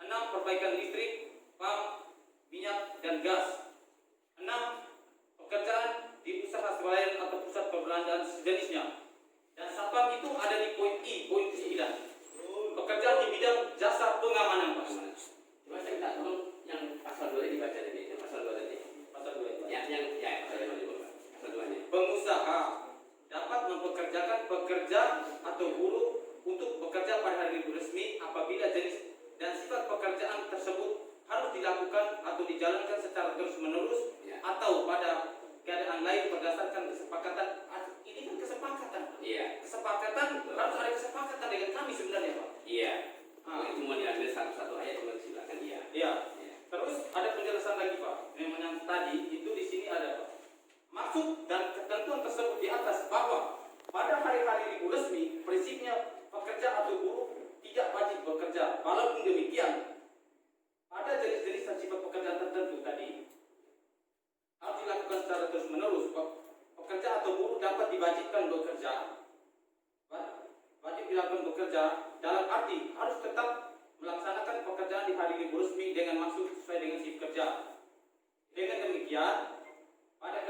6. Perbaikan listrik, pam, minyak, dan gas. 6. Pekerjaan di usaha swalayan atau pusat perbelanjaan sejenisnya. Dan satpam itu ada di poin I, poin 9. Pekerjaan di bidang jasa pengamanan, Pak. Cuma saya minta tolong yang pasal 2 dibaca tadi, yang pasal 2 tadi. Pasal 2 Ya, pasal 2-nya. pengusaha dapat mempekerjakan pekerja atau buruh untuk bekerja pada hari libur resmi apabila jenis dan sifat pekerjaan tersebut harus dilakukan atau dijalankan secara terus-menerus Ya. atau pada keadaan lain berdasarkan kesepakatan. Ini kan kesepakatan. Iya. Kesepakatan harus ada kesepakatan dengan kami sebenarnya, Pak. Iya. Kalau itu mau diambil satu-satu ayat cuma silakan iya. Iya. Iya. Terus ada penjelasan lagi, Pak. Yang tadi itu di sini ada, Pak. Maksud dan ketentuan tersebut di atas bahwa pada hari-hari libur resmi prinsipnya pekerja atau buruh tidak wajib bekerja. Walaupun demikian, pada jenis-jenis dan sifat pekerjaan tertentu tadi harus dilakukan secara terus-menerus. Pekerja atau buruh dapat diwajibkan bekerja. Wajib dilakukan bekerja dalam arti harus tetap melaksanakan pekerjaan di hari libur resmi dengan maksud sesuai dengan shift kerja. Dengan demikian, pada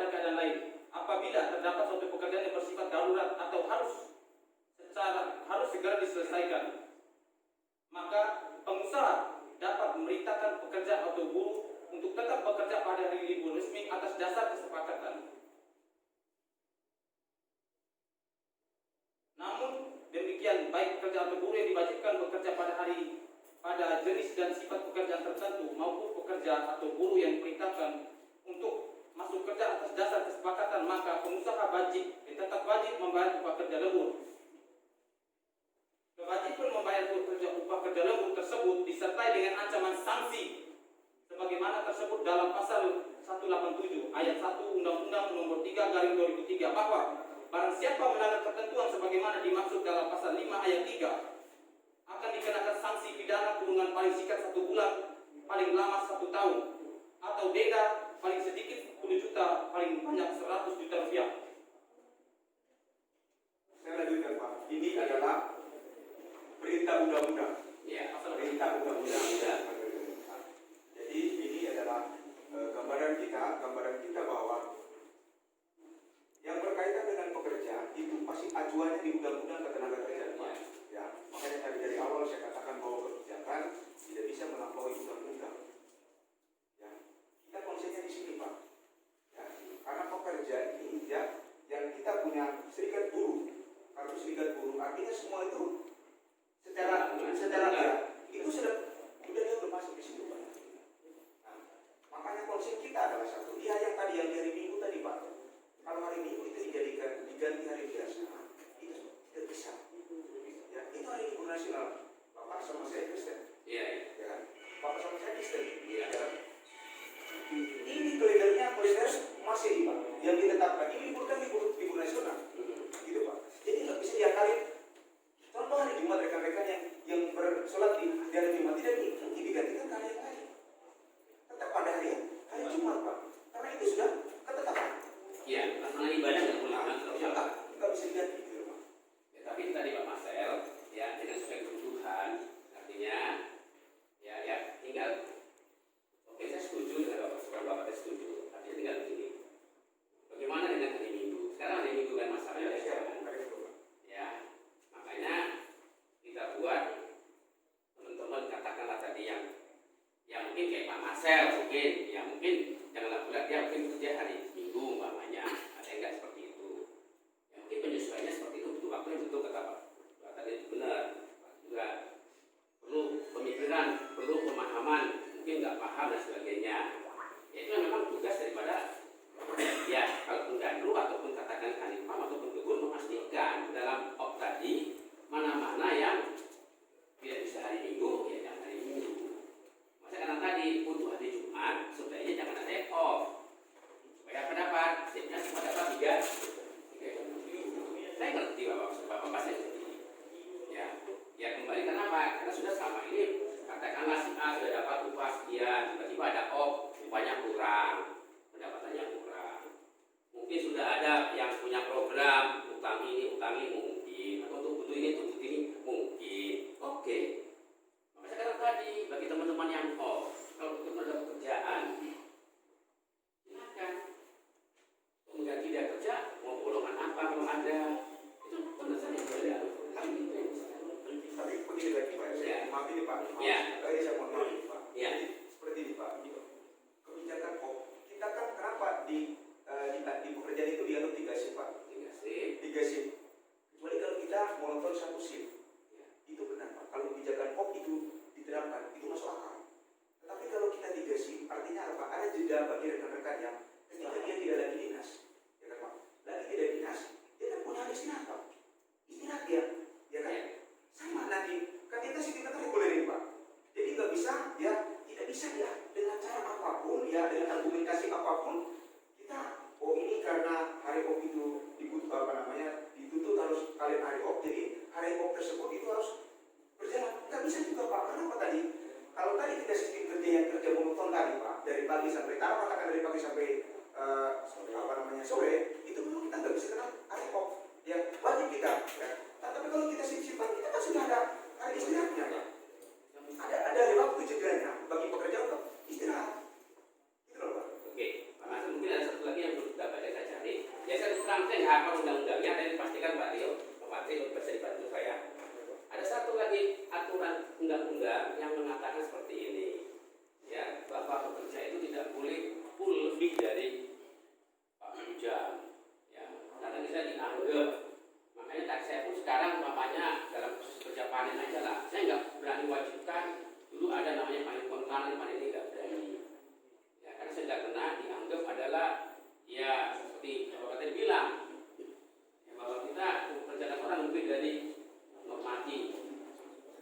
keadaan lain, apabila terdapat suatu pekerjaan yang bersifat darurat atau harus segera diselesaikan, maka pengusaha dapat memerintahkan pekerja atau buruh untuk tetap bekerja pada hari libur resmi atas dasar kesepakatan. Namun kemudian baik pekerja atau buruh yang diwajibkan bekerja pada jenis dan sifat pekerjaan tertentu maupun pekerja atau buruh yang diperintahkan untuk masuk kerja atas dasar kesepakatan, maka pengusaha tetap wajib membayar upah kerja lembur. Kewajiban membayar upah kerja lembur tersebut disertai dengan ancaman sanksi sebagaimana tersebut dalam pasal 187 ayat 1 Undang-Undang Nomor 3/2003 bahwa barang siapa melanggar ketentuan sebagaimana dimaksud dalam pasal 5 ayat 3 akan dikenakan sanksi pidana kurungan paling singkat 1 bulan, paling lama 1 tahun, atau denda paling sedikit 10 juta, paling banyak 100 juta rupiah. Saya lanjutkan Pak. Ini adalah perintah undang-undang. Ya, Perintah undang-undang. Jadi ini adalah gambaran kita bahwa yang berkaitan dengan pekerja itu pasti acuannya di undang-undang ketenagakerjaan Pak. Ya, makanya tadi dari awal saya katakan bahwa kebijakan tidak bisa melampaui undang-undang. Ya, kita konsennya di sini Pak. Ya, karena pekerja ini ya, yang kita punya serikat buruh, kartu serikat buruh artinya semua itu secara ya, itu sudah dia bermasuk di situ Pak. Nah, makanya konsen kita adalah satu. Dia yang tadi yang hari Minggu tadi Pak. Kalau hari Minggu itu diganti hari biasa, itu tidak bisa. Ya, itu hari Minggu nasional. Bapak sama saya Kristen. iya, Ya kan? Bapak sama saya Kristen. iya. Ya. Ini kalendernya masih Pak. Yang ditetapkan ini libur nasional. Gitu Pak. Jadi nggak bisa diakalin. Contoh hari Jumat rekan-rekan yang bersolat di hari Jumat tidak digantikan ke hari yang lain. Tetap pada hari Jumat Pak. Karena itu sudah ketetapan. Iya, pelaksanaan ibadah nggak boleh Nggak bisa diganti gitu Pak. Ya, tapi tadi Pak Marcel, ya dengan sesuai kebutuhan, artinya ya tinggal. Oke, saya setuju dengan Bapak setuju. Artinya tinggal begini. Bagaimana dengan hari Minggu? Sekarang hari Minggu kan masalahnya. Ya, makanya kita buat teman-teman katakanlah tadi yang mungkin kayak Pak Marcel mungkin janganlah bulat dia mungkin kerja hari Minggu umpamanya, ada yang nggak seperti itu. Ya mungkin penyesuaiannya seperti itu butuh waktu yang betul kata Pak tadi benar. Pak juga perlu pemikiran, perlu pemahaman, mungkin nggak paham dan sebagainya. Ya, itu memang tugas daripada ya kalau penggandru ataupun katakan kanipam ataupun kebun memastikan dalam tadi mana-mana yang tidak bisa hari Minggu ya jangan hari Minggu. Masa karena tadi untuk hari Jumat sebaiknya jangan ada take off supaya apa dapat sehingga cuma dapat 3 saya ngerti bapak saya ya kembali kenapa karena sudah selama ini katakanlah si A sudah dapat upah sekian tiba-tiba ada off upahnya kurang pendapatannya kurang mungkin sudah ada yang punya program utang ini mungkin atau untuk butuh ini mungkin oke. Makanya sekarang tadi bagi teman-teman yang off kalau betul ada pekerjaan silakan mengganti dia kerja mau golongan apa kalau ada itu benar saja boleh Tapi begini lagi Pak, saya maaf ini Pak. Ya. Saya mohon maaf Pak. Ya. Seperti ini Pak. Kebijakan kita kan kenapa di pekerjaan itu dianut 3 shift Pak? 3 shift. Kecuali kalau kita monoton 1 shift. Ya. Itu benar Pak. Kalau kebijakan POP itu diterapkan, itu masuk akal. Tetapi kalau kita 3 shift, artinya apa? Ada jeda bagi rekan-rekan yang ketika dia tidak lagi dinas, ya kan Pak? Lagi tidak dinas, dia kan punya hari istirahat Pak. Istirahat dia, ya kan? Sama nanti, kan kita sih kita regulerin Pak. Jadi nggak bisa, ya tidak bisa ya dengan cara apapun, ya dengan argumentasi apapun kita, oh ini karena hari off itu dituntut harus kalian hari off, jadi hari off tersebut itu harus berjalan. Nggak bisa juga Pak. Kenapa tadi? Kalau tadi kita sistem kerja yang kerja monoton tadi Pak, dari pagi sampai katakan dari pagi sampai sore, itu memang kita nggak bisa kena hari off. Ya wajib kita. Ya. Nah, tapi kalau kita shift-shiftan, kita kan sudah ada hari istirahatnya Pak. Ada waktu jedanya bagi pekerja untuk istirahat. Gitu loh Pak. Oke, Pak Mas, mungkin ada satu lagi yang perlu kita baca saya cari. Ya saya terang saya nggak hafal undang-undangnya, dan pastikan Pak Rio bisa dibantu saya. Ada satu lagi aturan undang-undang yang mengatakan seperti ini, ya bahwa pekerja itu tidak boleh full lebih dari 40 jam, ya karena kita dianggap makanya taksi kemarin ini nggak berani. Ya, karena saya tidak kena dianggap adalah ya seperti Bapak tadi bilang, ya, bahwa kita pekerjaan orang lebih dari normatif.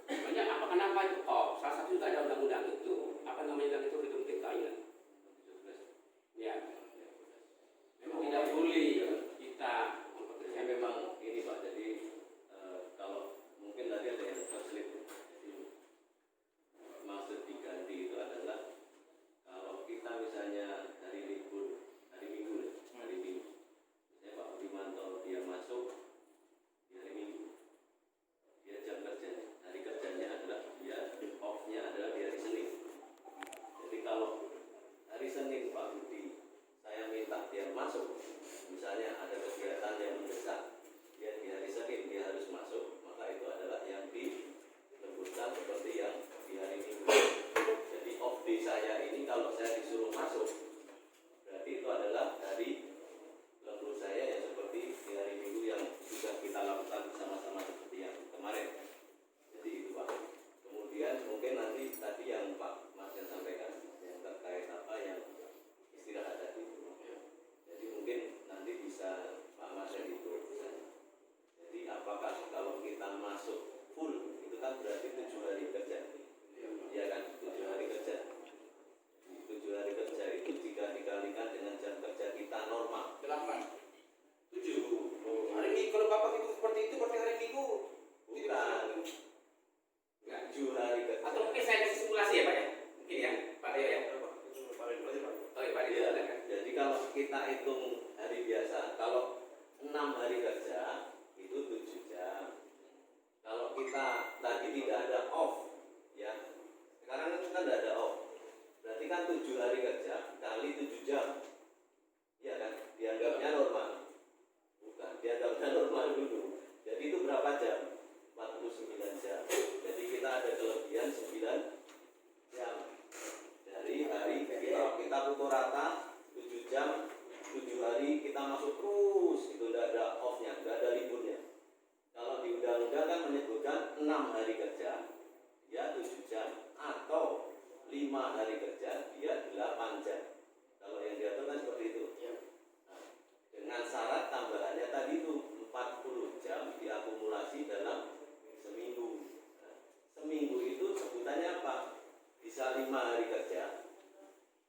Banyak apa kenapa itu? Oh, salah satu juga ada undang-undang itu. Apa namanya undang itu Freedom kita ya? Ya, memang tidak boleh kita mempekerjakan. Memang ini Pak, jadi kalau mungkin tadi ada yang terselip. Jadi maksud diganti itu adalah kalau kita misalnya hari libur, hari Minggu, misalnya Pak Wimanto dia masuk di hari Minggu, dia jam kerjanya, hari kerjanya adalah dia off-nya adalah di hari Senin. Jadi kalau hari Senin Pak Budi saya minta dia masuk, misalnya ada kegiatan yang mendesak, dia di hari Senin dia harus masuk, maka itu adalah yang dilembutkan seperti yang di hari Minggu. Jadi off day saya ini kalau saya disuruh masuk, berarti itu adalah hari lembur saya yang seperti di hari Minggu yang sudah kita lakukan bersama-sama seperti yang kemarin. Jadi itu Pak. Kemudian mungkin nanti tadi yang Pak Marjan sampaikan yang terkait apa yang istirahat tadi. Jadi mungkin nanti bisa Pak Marjan itu. Jadi apakah kalau kita masuk full itu kan berarti 7 hari kerja. Iya kan, 7 hari kerja. 7 hari kerja itu jika dikalikan dengan jam kerja kita normal 8, 7. Hari Minggu kalau Bapak itu seperti itu berarti hari Minggu. bukan 7 hari kerja. Atau mungkin saya kasih simulasi ya Pak ya? Mungkin ya, Pak Leo ya. Oh ya Pak Leo. Iya, jadi kalau kita hitung hari biasa, kalau 6 hari kerja itu 7 jam. Kalau kita tadi tidak ada off, ya sekarang kan tidak ada off, berarti kan 7 hari kerja kali 7 jam, ya kan? Dianggapnya normal, bukan? Dianggapnya normal dulu. Jadi itu berapa jam? 49 jam. Jadi kita ada kelebihan 9 jam dari hari kalau kita pukul rata 7 jam, 7 hari kita masuk terus, itu tidak ada off-nya, tidak ada liburnya. Kalau di undang-undang kan menyebutkan 6 hari kerja, dia 7 jam, atau 5 hari kerja, dia 8 jam. Kalau yang diatur kan seperti itu. Nah, dengan syarat tambahannya tadi itu 40 jam diakumulasi dalam seminggu. Nah, seminggu itu sebutannya apa? Bisa 5 hari kerja,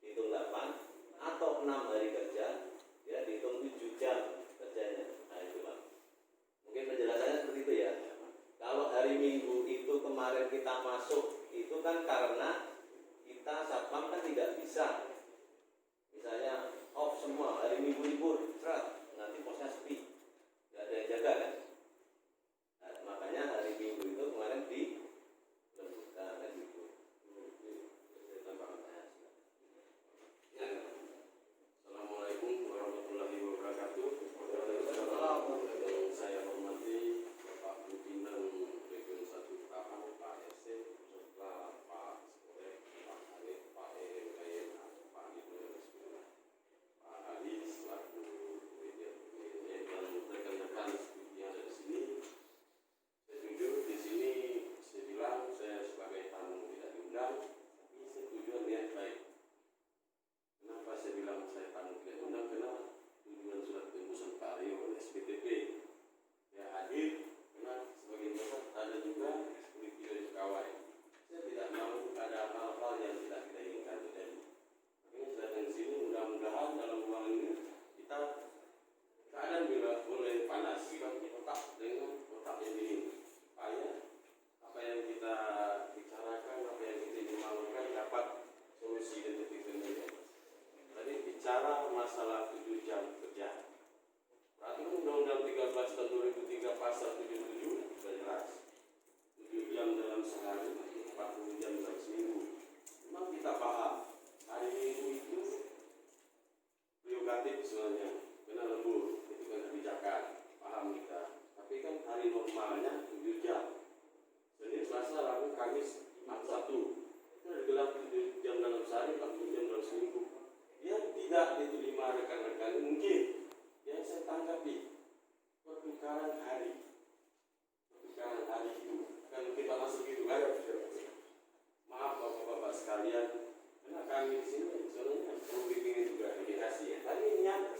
hitung 8, atau 6 hari kerja, ya dihitung 7 jam kerjanya. Nah itu Pak. Mungkin penjelasannya seperti itu ya. Kalau hari Minggu itu kemarin kita masuk, itu kan karena kita satpam kan tidak bisa. Misalnya off semua, hari Minggu libur, nanti posnya sepi, nggak ada yang jaga kan. Nah, makanya hari Minggu itu kemarin dilembutkan kan gitu. Assalamualaikum warahmatullahi wabarakatuh. Saya hormati Bapak Pimpinan Region 1 Tahan, Pak RC, beserta Pak Sekolek, Pak Hanif, Pak EMKN, Pak Ibnu Pak Ali selaku media dan rekan-rekan yang ada di sini. Saya jujur di sini saya bilang saya sebagai tamu tidak diundang, tapi saya tujuan niat baik. Kenapa saya bilang saya tamu tidak diundang? Karena tujuan surat tembusan Pak Rio oleh SPTP ya hadir karena sebagai besar ada juga eksekutif dari pegawai. Saya tidak mau ada hal-hal yang tidak kita inginkan terjadi. Makanya saya datang di sini mudah-mudahan dalam ruangan ini kita keadaan bila boleh panas kita otak dengan otak yang dingin supaya apa yang kita bicarakan, apa yang kita dimaukan dapat solusi dan titik-titik. Tadi bicara masalah 7 jam kerja. Peraturan Undang-Undang 13 tahun 2003 pasal 77 sudah jelas. 7 jam dalam sehari, 40 jam dalam seminggu. Memang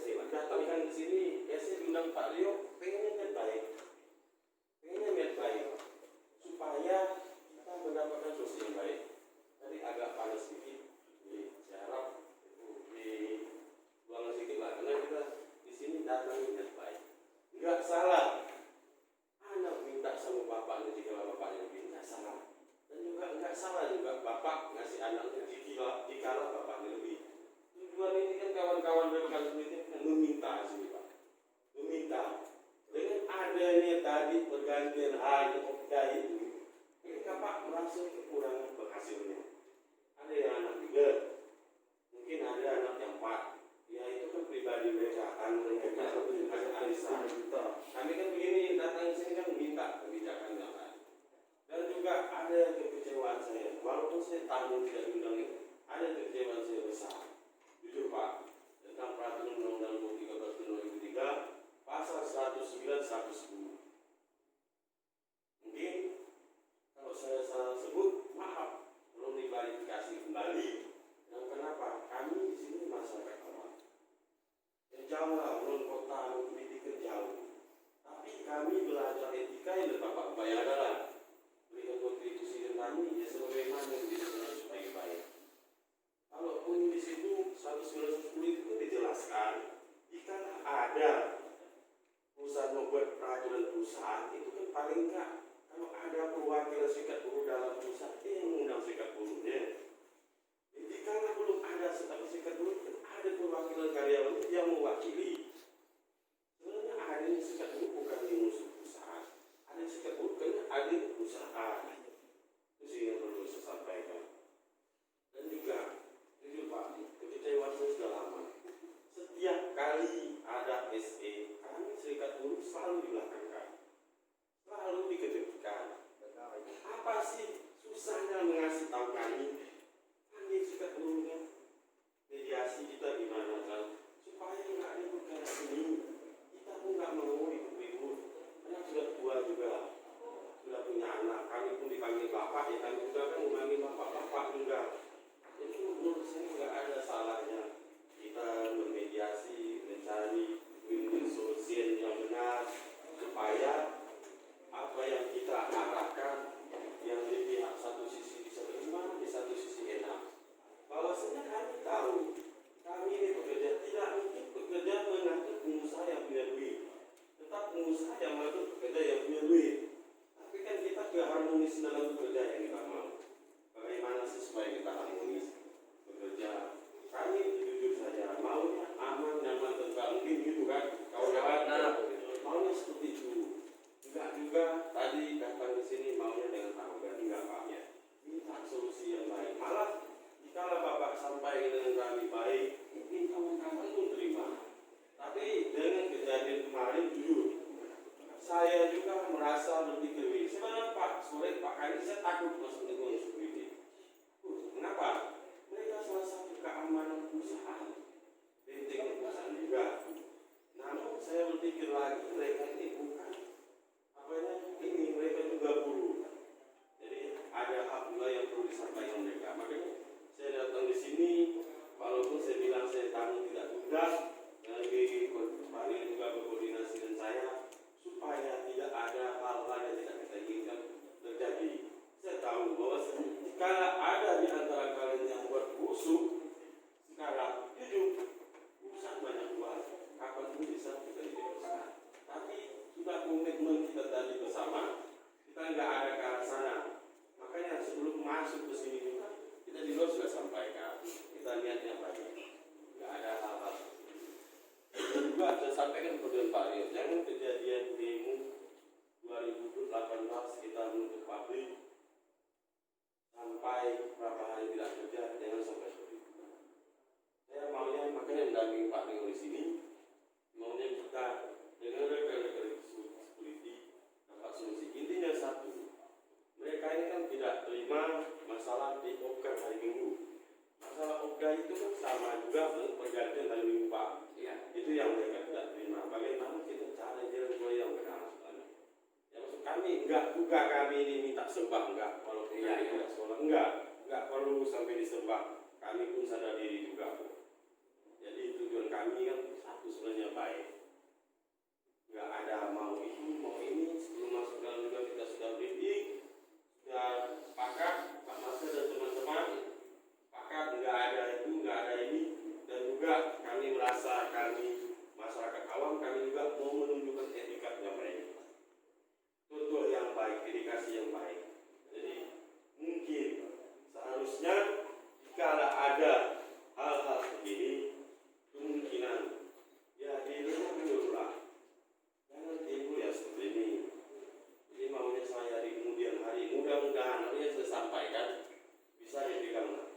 ngasih datang kan ke sini, saya bilang Pak Rio pengennya niat baik, supaya kita mendapatkan solusi yang baik. Tadi agak panas sedikit, saya harap di ruangan sedikit lah, karena kita di sini datang niat baik. Enggak salah, anak minta sama bapaknya jika bapaknya lebih, enggak salah. Dan juga enggak salah juga bapak ngasih anaknya jika bapaknya lebih. Tujuan ini kan kawan-kawan berkali ini kan meminta sih Pak, meminta. Dengan adanya tadi pergantian hari itu, ini Bapak merasa kekurangan penghasilnya. Ada yang anak 3, mungkin ada anak yang 4. Ya itu kan pribadi mereka, mereka ada arisan. Kami kan begini datang sini kan minta kebijakan yang lain. Dan juga ada kekecewaan saya, walaupun saya tamu tidak diundang itu, ada kekecewaan saya besar. Jujur Pak, tentang peraturan Undang-Undang 13 tahun 2003 pasal 109 110. Mungkin kalau saya salah sebut, maaf, belum diklarifikasi kembali. Dan kenapa? Kami di sini masyarakat awam. Yang jauh lah, belum kota, pendidikan jauh. Tapi kami belajar etika yang Bapak bayar adalah berikan kontribusi dan kami ya sebagaimana yang disebut supaya baik. Kalaupun di situ 110 itu dijelaskan, jika ada perusahaan membuat peraturan perusahaan itu kan paling enggak kalau ada perwakilan serikat buruh dalam perusahaan yang mengundang serikat buruhnya. Jadi kalau belum ada serikat buruh kan ada perwakilan karyawan yang mewakili. Sebenarnya ada serikat buruh bukan di musuh perusahaan, ada serikat buruh kan ada perusahaan. Itu sih yang perlu saya sampaikan. Dan juga jujur Pak, kekecewaan saya sudah lama. Setiap kali ada SE, kami serikat buruh selalu dibelakangkan, selalu dikejutkan. Apa sih susahnya mengasih tahu kami serikat buruhnya, mediasi kita gimana kan, supaya nggak ada perkara ini. Kita pun nggak mau ribut-ribut, karena sudah tua juga, sudah punya anak. Kami pun dipanggil bapak, ya kami juga kan memanggil bapak juga. Itu menurut saya nggak ada salahnya kita bermediasi, mencari win-win solution yang benar supaya apa yang kita arahkan yang di pihak satu sisi bisa terima, di satu sisi enak. Bahwasanya kami tahu kami ini bekerja tidak mungkin bekerja mengatur pengusaha yang punya duit, tetap pengusaha yang mengatur pekerja yang punya duit. Tapi kan kita keharmonis dalam bekerja yang kita mau. Bagaimana sih supaya kita harmonis bekerja? Kami jujur saja maunya aman, nyaman, tentang mungkin gitu kan. Kawan-kawan, maunya seperti itu. Enggak juga tadi datang ke sini maunya dengan tangga, enggak Pak ya. Minta solusi yang baik. Malah jika Bapak sampai dengan kami baik, mungkin kawan-kawan pun terima. Tapi dengan kejadian kemarin jujur, saya juga merasa berpikir, sebenarnya Pak, sore Pak kali saya takut masuk dengan security. Mengapa? Mereka salah satu keamanan perusahaan, benteng perusahaan juga. Namun saya berpikir lagi, mereka ini bukan ini mereka juga buruh. Jadi ada hak juga yang perlu disampaikan mereka. Makanya saya datang di sini, walaupun saya bilang saya tamu tidak tugas, lagi kembali juga berkoordinasi dengan saya supaya tidak ada hal-hal yang tidak kita inginkan terjadi. Saya tahu bahwa jika ada di antara kalian yang buat busuk sekarang, jujur urusan banyak buat, kapan pun bisa kita diteruskan. Tapi sudah komitmen kita tadi bersama, kita nggak ada ke arah sana. Makanya sebelum masuk ke sini juga, kita di luar sudah sampaikan, kita niatnya baik, nggak ada hal-hal. Dan juga saya sampaikan kepada Pak Rio, jangan kejadian demo 2018 kita menutup pabrik sampai berapa hari tidak kerja, jangan sampai seperti itu. Saya maunya makanya mendampingi Pak Rio di sini, maunya kita dengan rekan-rekan security dapat solusi. Intinya satu, mereka ini kan tidak terima masalah di OPGA hari Minggu. Masalah OPGA itu kan sama juga dengan pergantian hari Minggu Pak. Ya, itu yang mereka tidak terima. Bagaimana kita cara jalan yang benar? Ya maksud kami enggak juga kami ini minta sembah enggak, walaupun kami tidak sekolah enggak perlu sampai disembah. Kami pun sadar diri juga. Jadi tujuan kami kan satu sebenarnya baik. Nggak ada mau itu mau ini. Sebelum masuk dalam juga kita sudah briefing, sudah sepakat Pak Master dan teman-teman sepakat nggak ada itu, nggak ada ini, dan juga kami merasa kami masyarakat awam kami juga mau menunjukkan etikanya mereka. Contoh yang baik, edukasi yang baik. Jadi mungkin seharusnya jika ada hal-hal seperti ini, kemungkinan ya dilepas dulu lah. Jangan timbul ya seperti ini. Ini maunya saya di kemudian hari. Mudah-mudahan apa yang saya sampaikan bisa dipegang.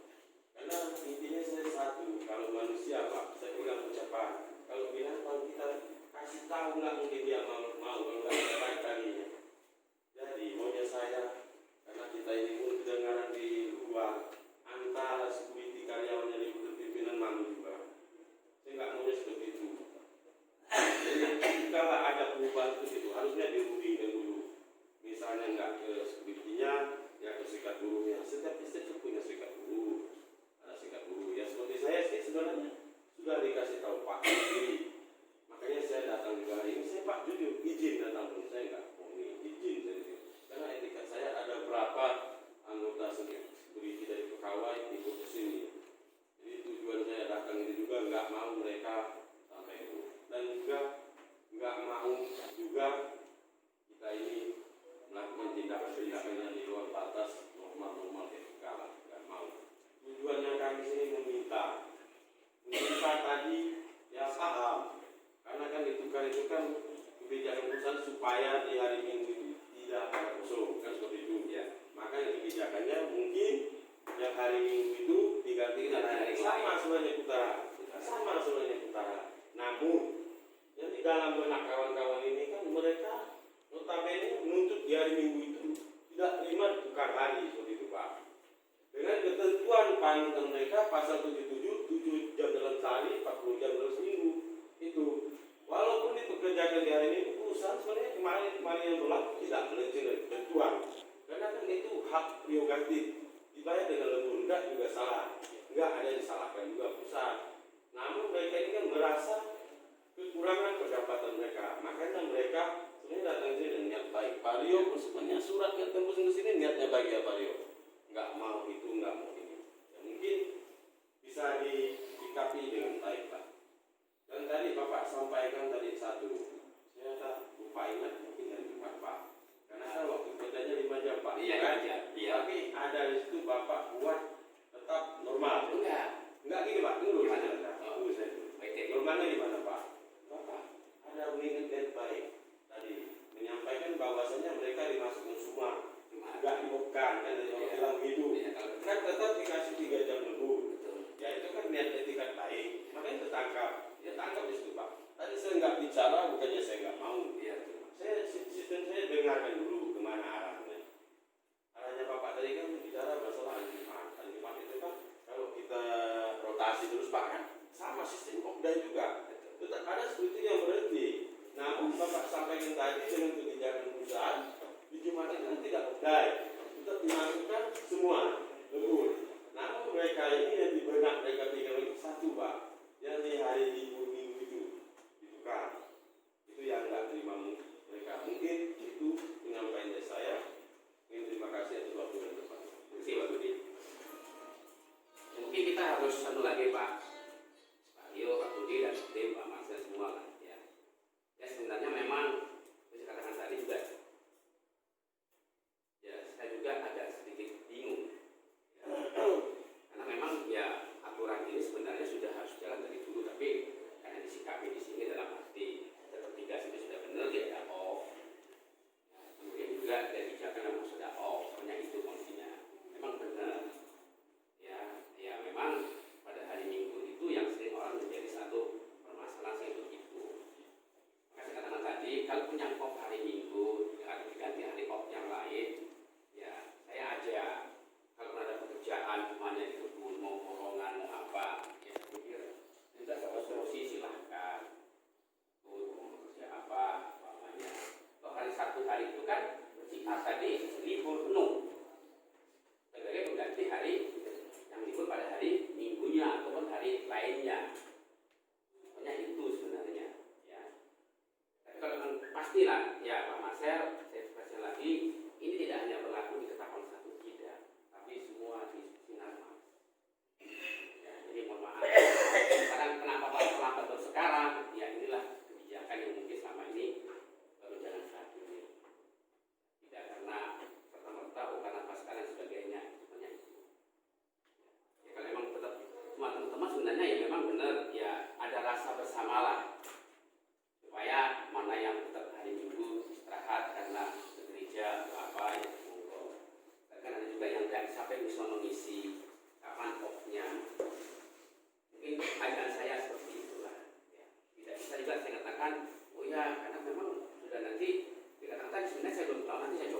Karena intinya saya satu, kalau manusia Pak, saya bilang ucapan. Kalau binatang kita kasih tahu nggak mungkin dia mau kalau nggak ada baik kaginya. Jadi maunya saya, karena kita ini pun kedengaran di luar antara security karyawannya di pimpinan malu juga. Saya nggak maunya seperti itu. Jadi kalau ada perubahan seperti itu harusnya dirundingkan dulu. Misalnya nggak ke security-nya, ya ke serikat buruhnya. Setiap institusi punya serikat buruh, ada serikat buruh. Ya seperti saya sih sebenarnya sudah dikasih tahu Pak sendiri. Makanya saya datang juga hari ini. Saya Pak jujur izin datang pun saya nggak mau izin saya. Karena etika saya ada berapa anggota security dari pegawai ikut ke sini. Jadi tujuan saya datang ini juga nggak mau mereka sampai itu. Dan juga nggak mau juga kita ini melakukan tindakan-tindakan yang di luar batas normal-normal etika lah. Nggak mau. Tujuannya kami sini meminta tadi ya paham. Karena kan itu kan kebijakan perusahaan supaya di hari Minggu itu tidak ada kosong kan seperti itu ya. Maka kebijakannya mungkin yang hari Minggu itu diganti dengan hari sama sebenarnya putaran. Namun yang di dalam benak kawan-kawan ini kan mereka notabene menuntut di hari Minggu itu tidak terima ditukar hari seperti itu Pak. Dengan ketentuan panutan mereka pasal 77 7 jam dalam sehari 40 jam dalam seminggu itu. Walaupun dipekerjakan di hari Minggu, perusahaan sebenarnya kemarin yang berlaku tidak melenceng dari ketentuan. Karena kan itu hak prerogatif. Dibayar dengan lembur enggak juga salah. Enggak ada yang disalahkan juga perusahaan. Namun mereka ini kan merasa kekurangan pendapatan mereka. Makanya mereka sebenarnya datang ke sini dengan niat baik. Pak Rio pun sebenarnya surat yang tembus ke sini niatnya baik ya Pak Rio. Enggak mau itu, enggak mau ini. Ya, mungkin bisa disikapi dengan baik Pak. Dan tadi Bapak sampaikan tadi satu, saya tak lupa ingat mungkin dari depan Pak. Karena saya waktu kerjanya 5 jam Pak. Iya, kan? iya. Tapi ada di situ Bapak buat tetap normal. Enggak gini Pak, tunggu Gimana? tunggu saya. Normalnya di mana Pak? Bapak ada mengingat baik tadi menyampaikan bahwasanya mereka dimasukkan semua, enggak dibekan kan dalam hidup. Kan tetap dikasih 3 jam lembur. Ya itu kan niat etikat baik. Makanya tertangkap. Ya tangkap di situ Pak. Tadi saya nggak bicara, bukannya saya nggak mau. Ya, sistem saya dengarkan dulu kemana arahnya. Arahnya Bapak tadi kan bicara masalah anjimat. Anjimat itu kan kalau kita rotasi terus Pak kan sama sistem Okda juga. Tetap ada seperti yang berhenti. Namun Bapak sampaikan tadi dengan kebijakan perusahaan, anjimat itu kan tidak Okda. Tetap dimasukkan semua lembur. Namun mereka ini yang di benak mereka tinggal itu satu Pak. Yang di hari libur minggu itu ditukar. Itu yang nggak terima mereka. Mungkin itu penyampaian dari saya. Terima kasih atas waktu dan kesempatan. Terima kasih Pak Budi. Mungkin kita harus satu lagi Pak Rio, Pak Budi dan tim Pak Marcel semua kan ya. Ya sebenarnya memang saya katakan tadi juga ya saya juga agak sedikit bingung ya. Karena memang ya aturan ini sebenarnya sudah harus jalan dari dulu, tapi karena disikapi di sini dalam arti sepertiga itu sudah benar dia ada off. Ya, kemudian juga ada kebijakan memang sudah off, sebenarnya itu fungsinya memang benar. Ya memang pada hari Minggu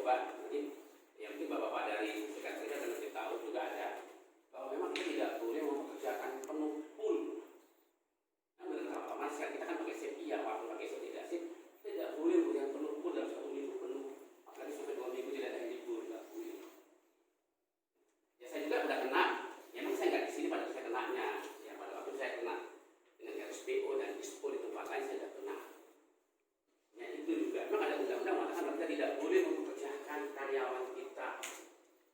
coba nanti yang mungkin bapak-bapak dari Serikat Kerja dan lebih tahu juga ada bahwa memang kita tidak boleh mempekerjakan penuh full. Nah, benar Pak Mas, kita kan pakai shift ya, walaupun pakai shift tidak shift, tidak boleh yang penuh full dalam 1 minggu penuh. Apalagi sampai 2 minggu tidak ada libur, tidak boleh. Ya saya juga udah kena, memang saya nggak di sini pada saya kenanya, ya pada waktu saya kena dengan RSPO dan ISPO di tempat lain saya sudah kena. Ya itu juga, memang ada undang-undang mengatakan kita tidak boleh mempekerjakan karyawan kita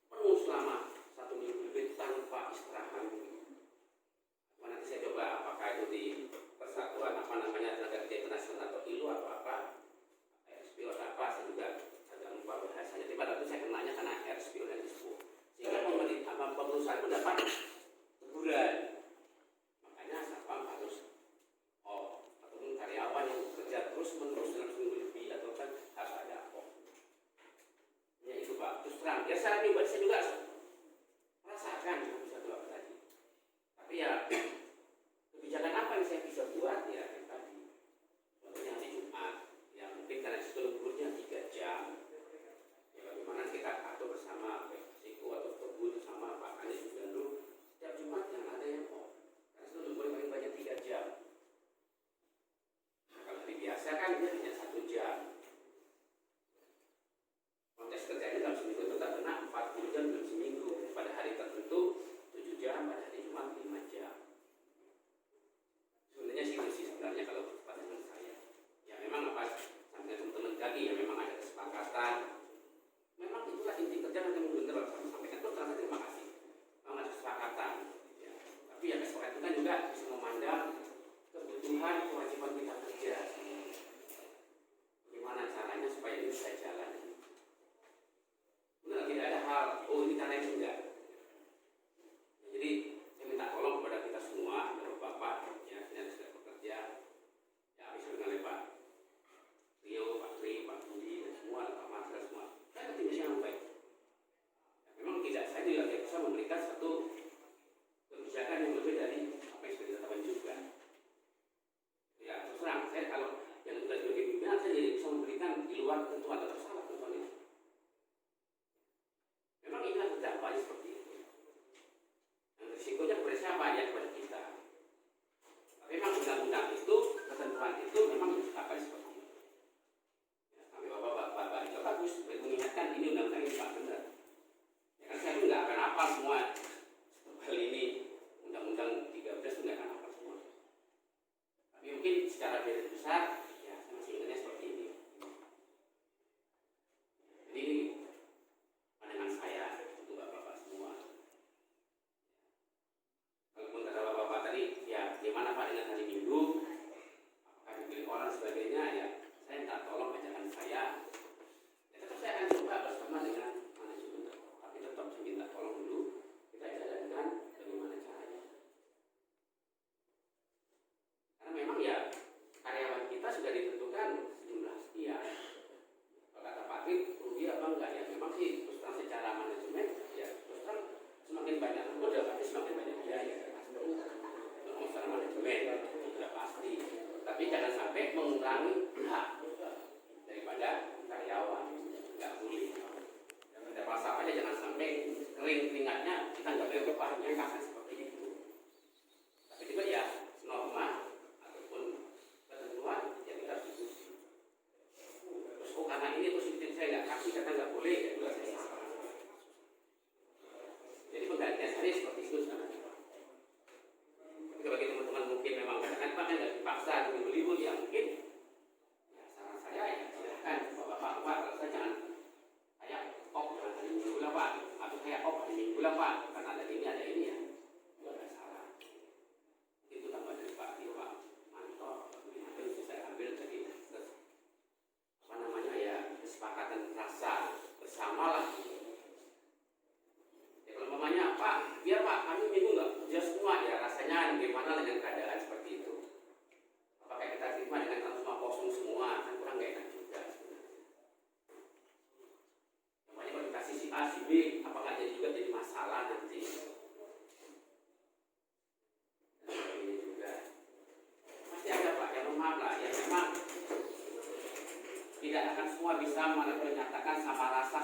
penuh selama 1 minggu lebih tanpa istirahat. Nah, nanti saya coba apakah itu di persatuan apa namanya tenaga kerja internasional atau ILO atau apa, RSPO atau apa, saya juga agak lupa bahasanya. Tapi pada waktu saya kenanya karena RSPO dan ISPO, sehingga perusahaan pun dapat teguran. Makanya satpam harus ataupun karyawan yang bekerja terus menerus dalam seminggu lebih atau kan harus ada ya itu Pak. Terus terang ya saya pribadi saya juga merasakan bisa dua tadi. Tapi ya kebijakan apa yang saya bisa buat ya yang tadi. Contohnya hari Jumat yang mungkin karena itu liburnya 3 jam. Ya bagaimana kita atur bersama Siko atau Kebun sama Pak Anies Gubernur setiap Jumat yang ada yang karena itu libur paling banyak 3 jam. Kalau hari biasa kan dia hanya 1 jam. Konteks kerjanya dalam seminggu tetap kena 40 jam dalam seminggu. Pada hari tertentu 7 jam, pada hari Jumat 5 jam. Sebenarnya sih sebenarnya kalau pandangan saya. Ya memang apa sampai teman-teman tadi ya memang ada kesepakatan. Memang itulah inti kerja nanti benar kalau sampaikan itu terima kasih. Memang ada kesepakatan. Ya. Tapi ya kesepakatan itu kan juga bisa memandang kebutuhan kewajiban kita kerja. Bagaimana caranya supaya ini bisa jalan? Benar tidak ada hal, ini karena itu enggak. Jadi saya minta tolong kepada kita semua, kepada Bapak, ya yang sudah bekerja, ya bisa dengan Pak Rio, Pak Tri, Pak Budi, dan semua, Pak Mas, dan semua. Saya tim yang baik. Ya, memang tidak, saya juga tidak bisa memberikan satu kebijakan yang lebih dari apa yang sudah ditetapkan juga. Ya terus terang, saya kalau yang sudah sebagai pimpinan, saya jadi bisa memberikan di luar ketentuan atau salah ketentuan itu. Memang ini harus dampaknya seperti itu. Dan risikonya kepada siapa? Ya kepada kita. Tapi memang undang-undang itu, ketentuan itu memang ditetapkan seperti itu. Ya, kami bapak-bapak itu bagus mengingatkan ini undang-undang ini Pak benar. Ya kan saya pun nggak akan hafal semua. Hal ini undang-undang 13 itu nggak akan hafal semua. Tapi mungkin secara garis besar, ya saya masih ingatnya seperti ini. Jadi ini pandangan saya untuk bapak-bapak semua. Walaupun kata bapak-bapak tadi, ya gimana Pak dengan hari Minggu? Apakah dipilih orang sebagainya? Ya saya minta tolong bacakan saya. Ya tetap saya akan coba bersama dengan manajemen. Tapi tetap saya minta tolong dulu kita jalankan bagaimana caranya. Karena memang ya karyawan kita sudah ditentukan sejumlah sekian. Kalau kata Pak Trik, rugi apa enggak ya? Memang sih terus terang secara manajemen ya terus terang semakin banyak modal tapi semakin banyak biaya. Secara manajemen sudah pasti. Tapi jangan sampai mengurangi hak daripada karyawan. Enggak boleh. Dan ada pasal aja jangan sampai kering keringatnya kita nggak boleh upahnya akan seperti itu. Tapi juga ya norma ataupun ketentuan yang kita harus ikuti. Terus karena ini positif saya nggak kasih kata nggak boleh ya juga saya salah. Jadi penggantian saya seperti itu sekarang. Tapi bagi teman-teman mungkin memang kadang-kadang Pak nggak dipaksa untuk libur ya mungkin. Ya saran saya ya silahkan bapak-bapak kalau saya jangan kayak jangan hari Minggu lah Pak atau kayak hari Minggu lah Pak karena ada ini ya nggak ada salah. Itu tambah dari Pak Tio Pak Manto itu saya ambil dari apa namanya ya kesepakatan rasa bersama lah. Ya kalau mamanya Pak biar Pak kami minggu nggak kerja semua ya rasanya bagaimana dengan keadaan seperti itu. Apakah kita terima dengan semua kosong semua kan kurang gak enak juga sebenarnya. Namanya kalau dikasih si A si B apakah jadi juga jadi masalah nanti. Nah, ini juga pasti ada Pak yang maaf lah ya memang tidak akan semua bisa menyatakan sama rasa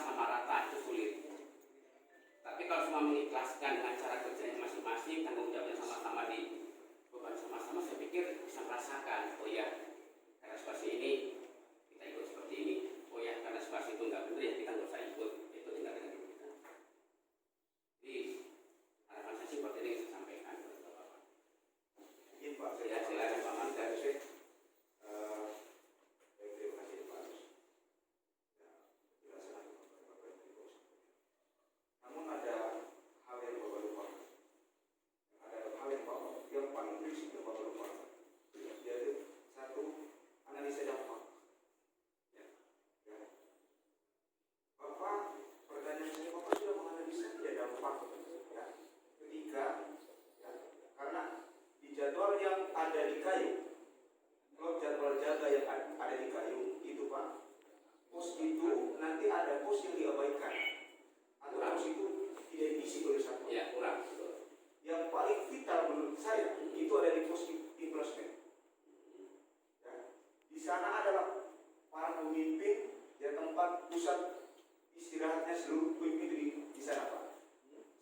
istirahatnya seluruh tim itu di sana Pak.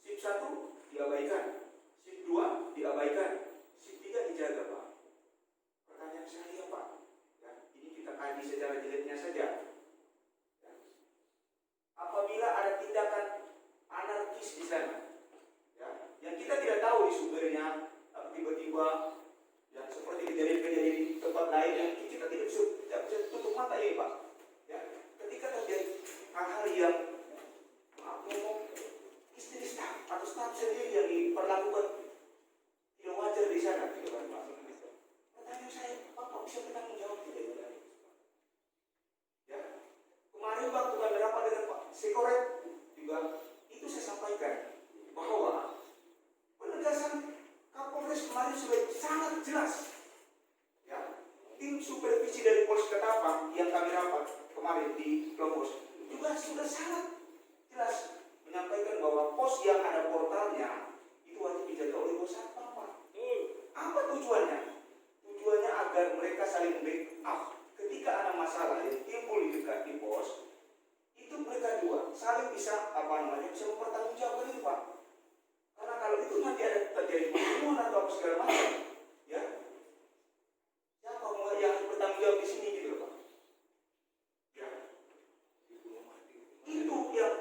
Sip 1 diabaikan, sip 2 diabaikan, sip 3 dijaga Pak. Pertanyaan saya Pak, ya, ini kita kaji secara jeleknya saja. Ya. Apabila ada tindakan anarkis di sana, ya, yang kita tidak tahu di sumbernya, tapi tiba-tiba yang seperti kejadian-kejadian di tempat lain yang kita tidak bisa tutup mata ini Pak. Ya, ketika terjadi hal-hal yang maaf ngomong istri staf atau staf sendiri yang diperlakukan tidak wajar di sana, gitu kan Pak. Pertanyaan saya, Bapak bisa bertanggung jawab tidak? Ya, kemarin waktu kami rapat dengan Pak Sekoret juga itu saya sampaikan bahwa penegasan Kapolres kemarin sudah sangat jelas. Ya, tim supervisi dari Polres Ketapang yang kami rapat kemarin di Provos juga sudah sangat jelas menyampaikan bahwa pos yang ada portalnya itu harus dijaga oleh bos satpam Pak. Apa tujuannya? Tujuannya agar mereka saling backup ketika ada masalah yang timbul di dekat di pos, itu mereka dua saling bisa bisa mempertanggungjawabkan itu Pak. Karena kalau itu nanti ada terjadi pembunuhan atau apa segala macam, ya siapa yang bertanggung jawab di sini gitu Pak? Ya, itu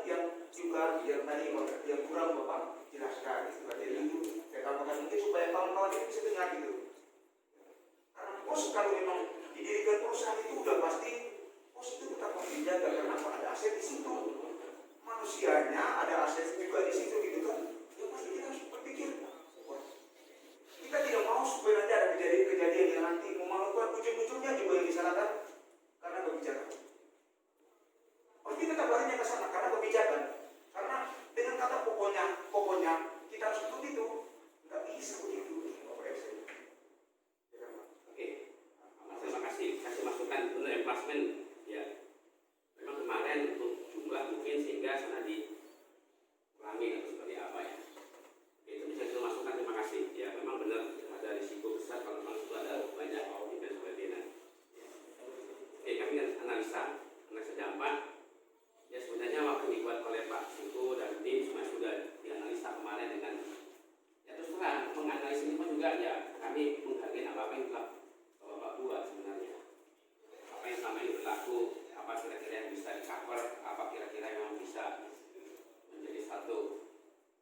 yang juga yang tadi yang kurang Bapak jelaskan gitu. Jadi itu saya tambahkan mungkin supaya kawan-kawan ini bisa dengar gitu. Karena pos kalau memang didirikan perusahaan itu udah pasti pos itu tetap harus dijaga karena ada aset di situ, manusianya ada aset juga di situ gitu kan. Ya pasti kita harus berpikir. Kita tidak mau supaya nanti ada kejadian-kejadian yang nanti memalukan, ujung-ujungnya juga yang disalahkan karena kebijakan. Pasti tetap larinya ke sana karena kebijakan. Karena dengan kata pokoknya kita harus ikut itu. Nggak bisa begitu. Oke, terima kasih. Kasih masukan untuk emplacement. Ya, memang kemarin untuk jumlah mungkin sehingga sana dikurangi atau seperti apa ya. Itu bisa kita masukkan. Terima kasih. Ya, memang benar ada risiko besar kalau memang itu ada banyak audit dan sebagainya. Ya. Oke, kami analisa dampak. Ya sebenarnya waktu dibuat oleh Pak Siko dan tim semua sudah dianalisa kemarin dengan ya terus terang menganalisis ini pun juga ya kami menghargai apa yang telah Bapak buat sebenarnya, apa yang selama ini berlaku, apa kira-kira yang bisa di-cover, apa kira-kira yang bisa menjadi satu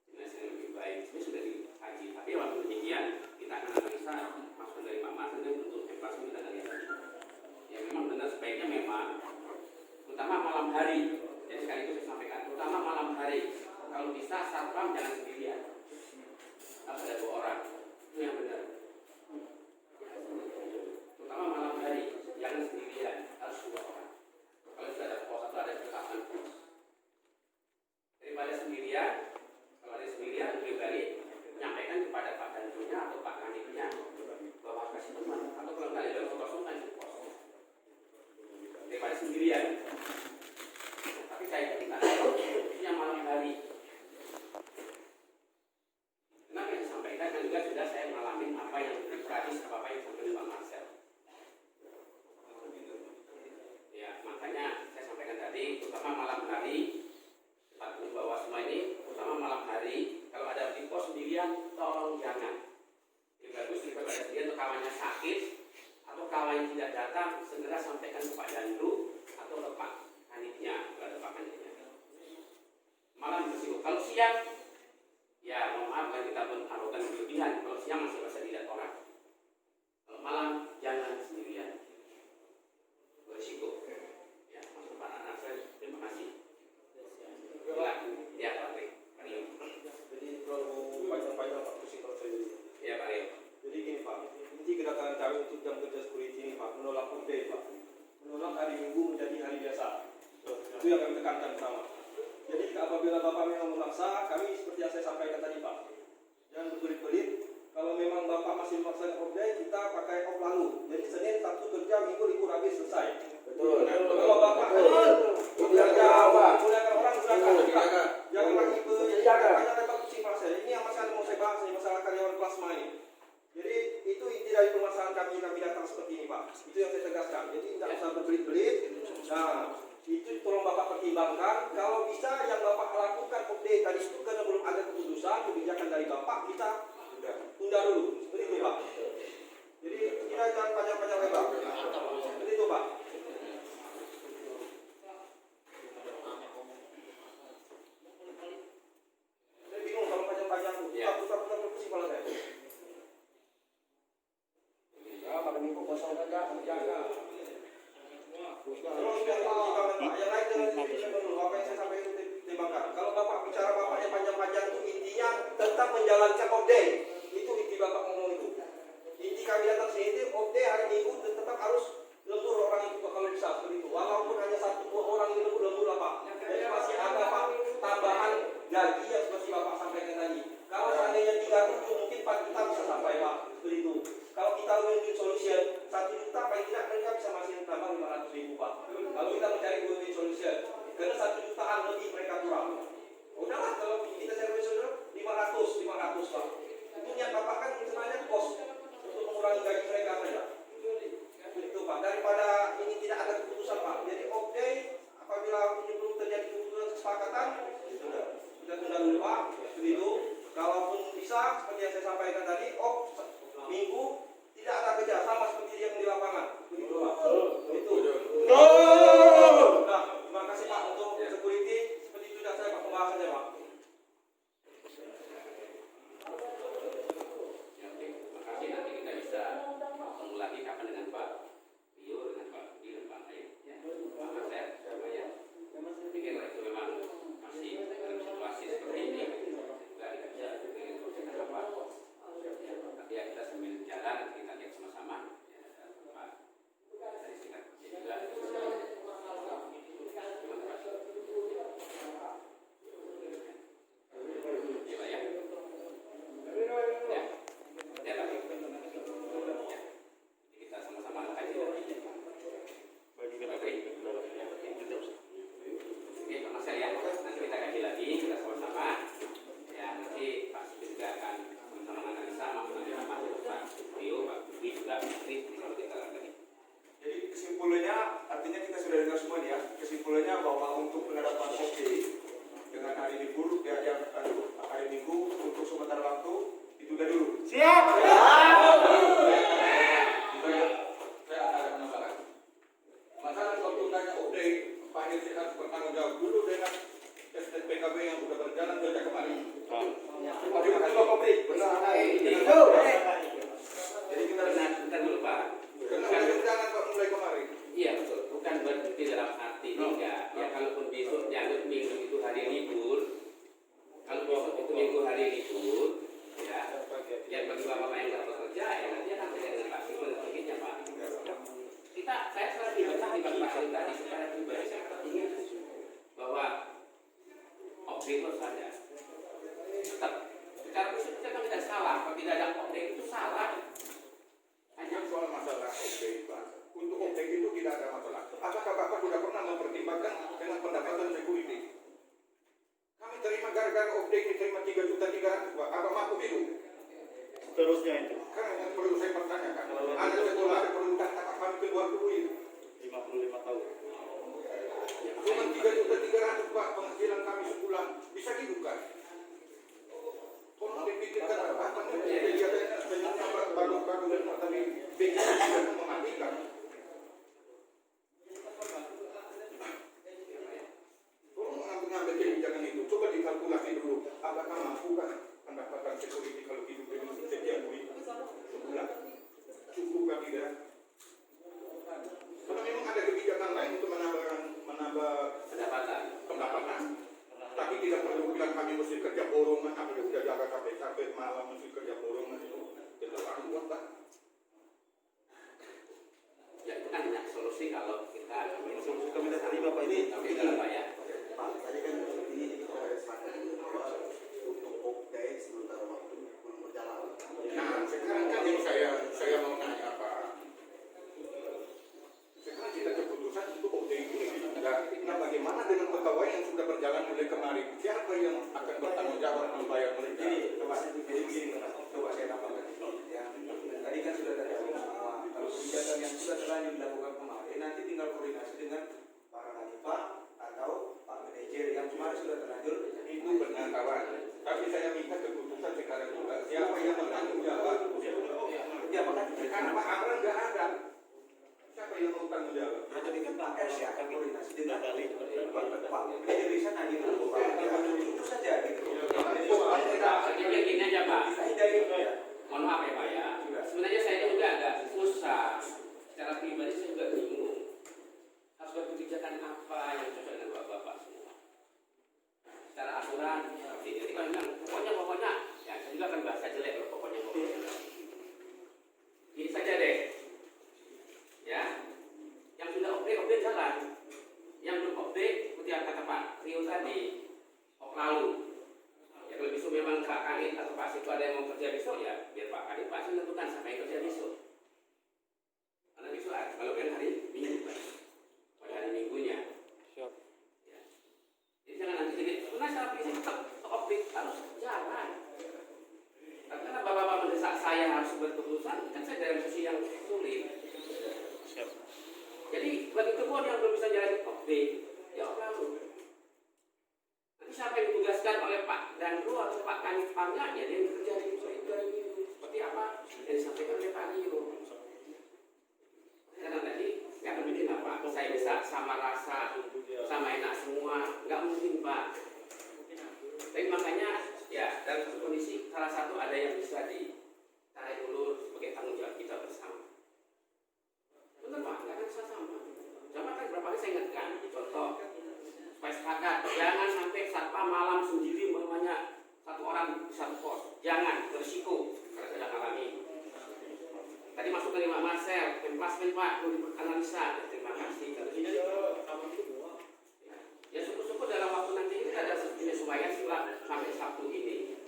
jenis yang lebih baik. Ini sudah dikaji, tapi waktu demikian kita akan analisa masukan dari Pak Mas dan untuk evaluasi kita dari tadi. Ya memang benar sebaiknya memang terutama malam hari. Jadi sekali itu saya sampaikan, terutama malam hari kalau bisa satpam jangan sendirian, harus ada 2 orang, itu yang benar. Terutama malam hari jangan sendirian, harus 2 orang. Kalau sudah ada pos atau ada ketetapan pos, daripada sendirian, kalau ada sendirian lebih baik menyampaikan kepada Pak Danjonya atau Pak Kanitnya bahwa kasih teman atau kalau nggak ada kosongan di pos daripada sendirian. Tapi saya kita yang malam hari. Kenapa yang saya sampaikan kan juga sudah saya mengalami apa yang gratis apa yang disampaikan Pak Marcel. Ya makanya saya sampaikan tadi, terutama malam hari, Pak bahwa semua ini, terutama malam hari, kalau ada di pos sendirian, tolong jangan. Lebih bagus daripada sendirian atau kawannya sakit atau kawan yang tidak datang, segera sampaikan ke Pak Dandu atau ke Pak Kanitnya, kepada Pak Kanitnya. Malam bersibuk. Kalau siang, ya mohon maaf kan kita pun arogan berlebihan. Kalau siang masih bisa dilihat orang. Kalau malam jangan sendirian. Berisiko. Ya, masuk Pak Nasir. Terima kasih. Ya, Pak Rik. Jadi terlalu panjang-panjang Pak Kusi kalau saya. Ya, Pak Rik. Jadi gini Pak, inti kedatangan kami untuk jam kerja security ini Pak, menolak update Pak, menolak hari Minggu menjadi hari biasa. Itu yang kami tekankan pertama. Jadi apabila Bapak memang memaksa, kami seperti yang saya sampaikan tadi Pak, jangan berbelit-belit. Kalau memang Bapak masih memaksa update, kita pakai off lalu. Jadi Senin, Sabtu kerja, Minggu libur habis selesai. Betul. Kalau Bapak bekerja, menggunakan orang gunakan. Jangan lagi banyak lepas kucing Pak saya. Ini yang masalah mau saya bahas, ini masalah karyawan plasma ini. Jadi itu inti dari permasalahan kami datang seperti ini Pak. Itu yang saya tegaskan. Jadi tidak usah berbelit-belit. Nah, itu tolong Bapak pertimbangkan. pertimbangkan. Kalau bisa yang Bapak lakukan update tadi itu karena belum ada keputusan kebijakan dari Bapak, kita tunda dulu. Seperti itu Pak. Jadi kita jangan panjang-panjang lebar. Seperti itu Pak. Saya bingung kalau panjang-panjang putar-putar kursi kepala saya. Ya, pada minggu kosong saja, jaga. Yang lain dulu, apa yang saya sampaikan itu timbangkan. Kalau Bapak bicara Bapaknya panjang-panjang itu intinya tentang menjalankan OPD. Itu inti Bapak ngomong itu. Inti kami datang sini OPD hari Minggu tetap harus lembur orang itu kalau bisa seperti itu. Walaupun hanya 1-2 orang itu lembur lah Pak. Jadi masih ada Pak tambahan gaji yang seperti Bapak sampaikan tadi. Kalau seandainya 3 mungkin 4 juta bisa sampai Pak. Seperti itu. Kalau kita win-win solution 1 juta paling tidak mereka bisa masih tambah 500.000 Pak. Kalau kita mencari win-win solution, karena 1 jutaan lebih mereka kurang. Udahlah kalau kita cari win solution 500 Pak. Itu niat Bapak kan sebenarnya kos untuk mengurangi gaji mereka saja. Itu Pak. Daripada ini tidak ada keputusan Pak. Jadi update apabila ini belum terjadi keputusan kesepakatan, sudah tunda dulu Pak. Begitu. Kalaupun bisa seperti yang saya sampaikan tadi, Minggu tidak ada kerja sama seperti yang di lapangan. Begitu Pak. Itu. Nah, terima kasih Pak untuk security. Seperti itu sudah saya Pak pembahasannya Pak. Ya, oke. Terima kasih. Nanti kita bisa ketemu lagi kapan dengan Pak Rio, dengan Pak Budi, dan Pak Ayu. Ya, Pak Marcel, sama ya. Pikirlah itu memang masih dalam situasi seperti ini. Juga kita bisa dengan kebijakan apa. Tapi ya kita sambil jalan kita lihat sama-sama. Ya, Pak dari Serikat Pekerja juga. Terima kasih. Ya, Pak ya. Ya. Ya, Pak. Ya. Kita sama-sama kaji lagi. Oke, Pak Marcel ya. Nanti kita kaji lagi, kita sama-sama. Ya, nanti Pak Sipil juga akan sama-sama menganalisa mengenai Pak Rio, Pak Budi juga nanti kalau kita lagi. Jadi kesimpulannya, artinya kita sudah dengar semua ya. Kesimpulannya bahwa untuk penerapan OP dengan hari libur, hari Minggu untuk sementara waktu ditunda dulu. Siap. Saya ada menambahkan. Masalah soal tundanya OP, Pak Dirjen harus bertanggung jawab dulu dengan STPKB yang sudah berjalan sejak kemarin. Jadi kita Bentar dulu Pak. jangan Pak mulai kemarin. Iya betul. Bukan berarti dalam arti enggak. Ya kalaupun besok dianggap minggu itu hari libur, kalau besok itu minggu hari libur, ya bagi bapak yang nggak bekerja ya nanti akan terjadi dengan Pak Sipil dan sebagainya Pak. Saya secara pribadi di Pak Sipil tadi secara pribadi saya ingin bahwa objek itu saja. Tetap secara prinsip kita tidak salah. Kalau tidak ada objek itu salah. Hanya soal masalah OPD, Pak. Untuk OPD itu tidak ada masalah. Apakah Bapak sudah pernah mempertimbangkan dengan pendapatan security? Kami terima gara-gara OPD diterima 3.300.000 Pak. Apa mampu itu? Seterusnya itu Karena yang perlu saya pertanyakan. Ada sekolah ada perlukan apa kami keluar duit? 55 tahun. Cuma 3.300.000 Pak penghasilan kami sebulan bisa hidupkan. Tolong dipikirkan apa kejadiannya baru-baru tapi bikin sudah mematikan. Tolong mengambil kebijakan itu. Coba dikalkulasi dulu. Apakah mampu kan pendapatan security kalau hidup dengan setiap bulan sebulan? Cukup kan tidak? Karena memang ada kebijakan lain untuk menambah pendapatan. Tapi tidak perlu bilang kami mesti kerja borongan, kami sudah jaga sampai malam mesti kerja borongan itu. Kita akan buat Pak. Ya itu kan tidak solusi kalau kita Solusi kami tidak terima Pak ini. tapi dalam Pak ya. Pak, tadi kan ini sepakat bahwa untuk update sementara waktu belum berjalan. Nah, sekarang kan yang saya mau nanya Pak. Sekarang kita keputusan untuk update ini ditunda. Nah, bagaimana dengan pegawai yang sudah berjalan mulai kemarin? Siapa yang akan bertanggung jawab membayar mereka? Coba saya tambahkan. Ya, tadi kan sudah terjawab semua. Kalau kebijakan yang sudah terlanjur dilakukan kemarin, nanti tinggal koordinasi dengan para kandidat atau Pak Manajer yang kemarin sudah terlanjur. Itu benar kawan. Tapi saya minta keputusan sekarang juga. Siapa yang bertanggung jawab? Ya makanya Karena Pak Amran nggak ada. Siapa yang mau tanggung jawab? ya, tadi kan Pak RC akan koordinasi dengan Pak Manajer di sana gitu. Itu saja gitu. Jadi gini aja Pak. Ya. Mohon maaf ya Pak ya. Sebenarnya saya juga agak susah. Secara pribadi saya juga bingung. Harus berkebijakan apa yang cocok dengan bapak-bapak semua. Secara aturan seperti ini kan bilang pokoknya ya saya juga akan bahasa jelek loh pokoknya. Ini saja deh. Ya. Yang sudah update jalan. Yang belum update seperti yang kata Pak Rio tadi. Lalu ya kalau besok memang Pak Kanit atau Pak Siko ada yang mau kerja besok ya biar Pak Kanit Pak Siko tentukan siapa yang kerja besok. Karena besok kalau kan hari Minggu Pak. Pada hari Minggunya. Siap. Ya. Jadi jangan nanti jadi sebenarnya secara prinsip tetap update harus jalan. Tapi karena bapak-bapak mendesak saya harus berkeputusan, kan saya dalam posisi yang sulit. Siap. Jadi bagi kebun yang belum bisa jalan update, ya lalu. Nanti siapa yang ditugaskan oleh Pak Danru atau Pak Kanit Pangga, ya dia yang bekerja di itu. Seperti apa yang disampaikan oleh Pak Rio. Karena tadi nggak mungkin apa, saya bisa sama rasa, sama enak semua, nggak mungkin Pak. Tapi makanya ya dalam satu kondisi salah satu ada yang bisa ditarik ulur sebagai tanggung jawab kita bersama. Benar Pak, nggak akan bisa sama. Sama kan berapa kali saya ingatkan, contoh supaya sepakat, jangan sampai satpam malam sendiri namanya satu orang di satu pos, jangan berisiko karena saya alami. Tadi masuk dari Pak Marcel, Pemplasmen Pak, perlu dianalisa. Terima kasih. Ya syukur-syukur dalam waktu nanti kita ada penyesuaian sampai Sabtu ini.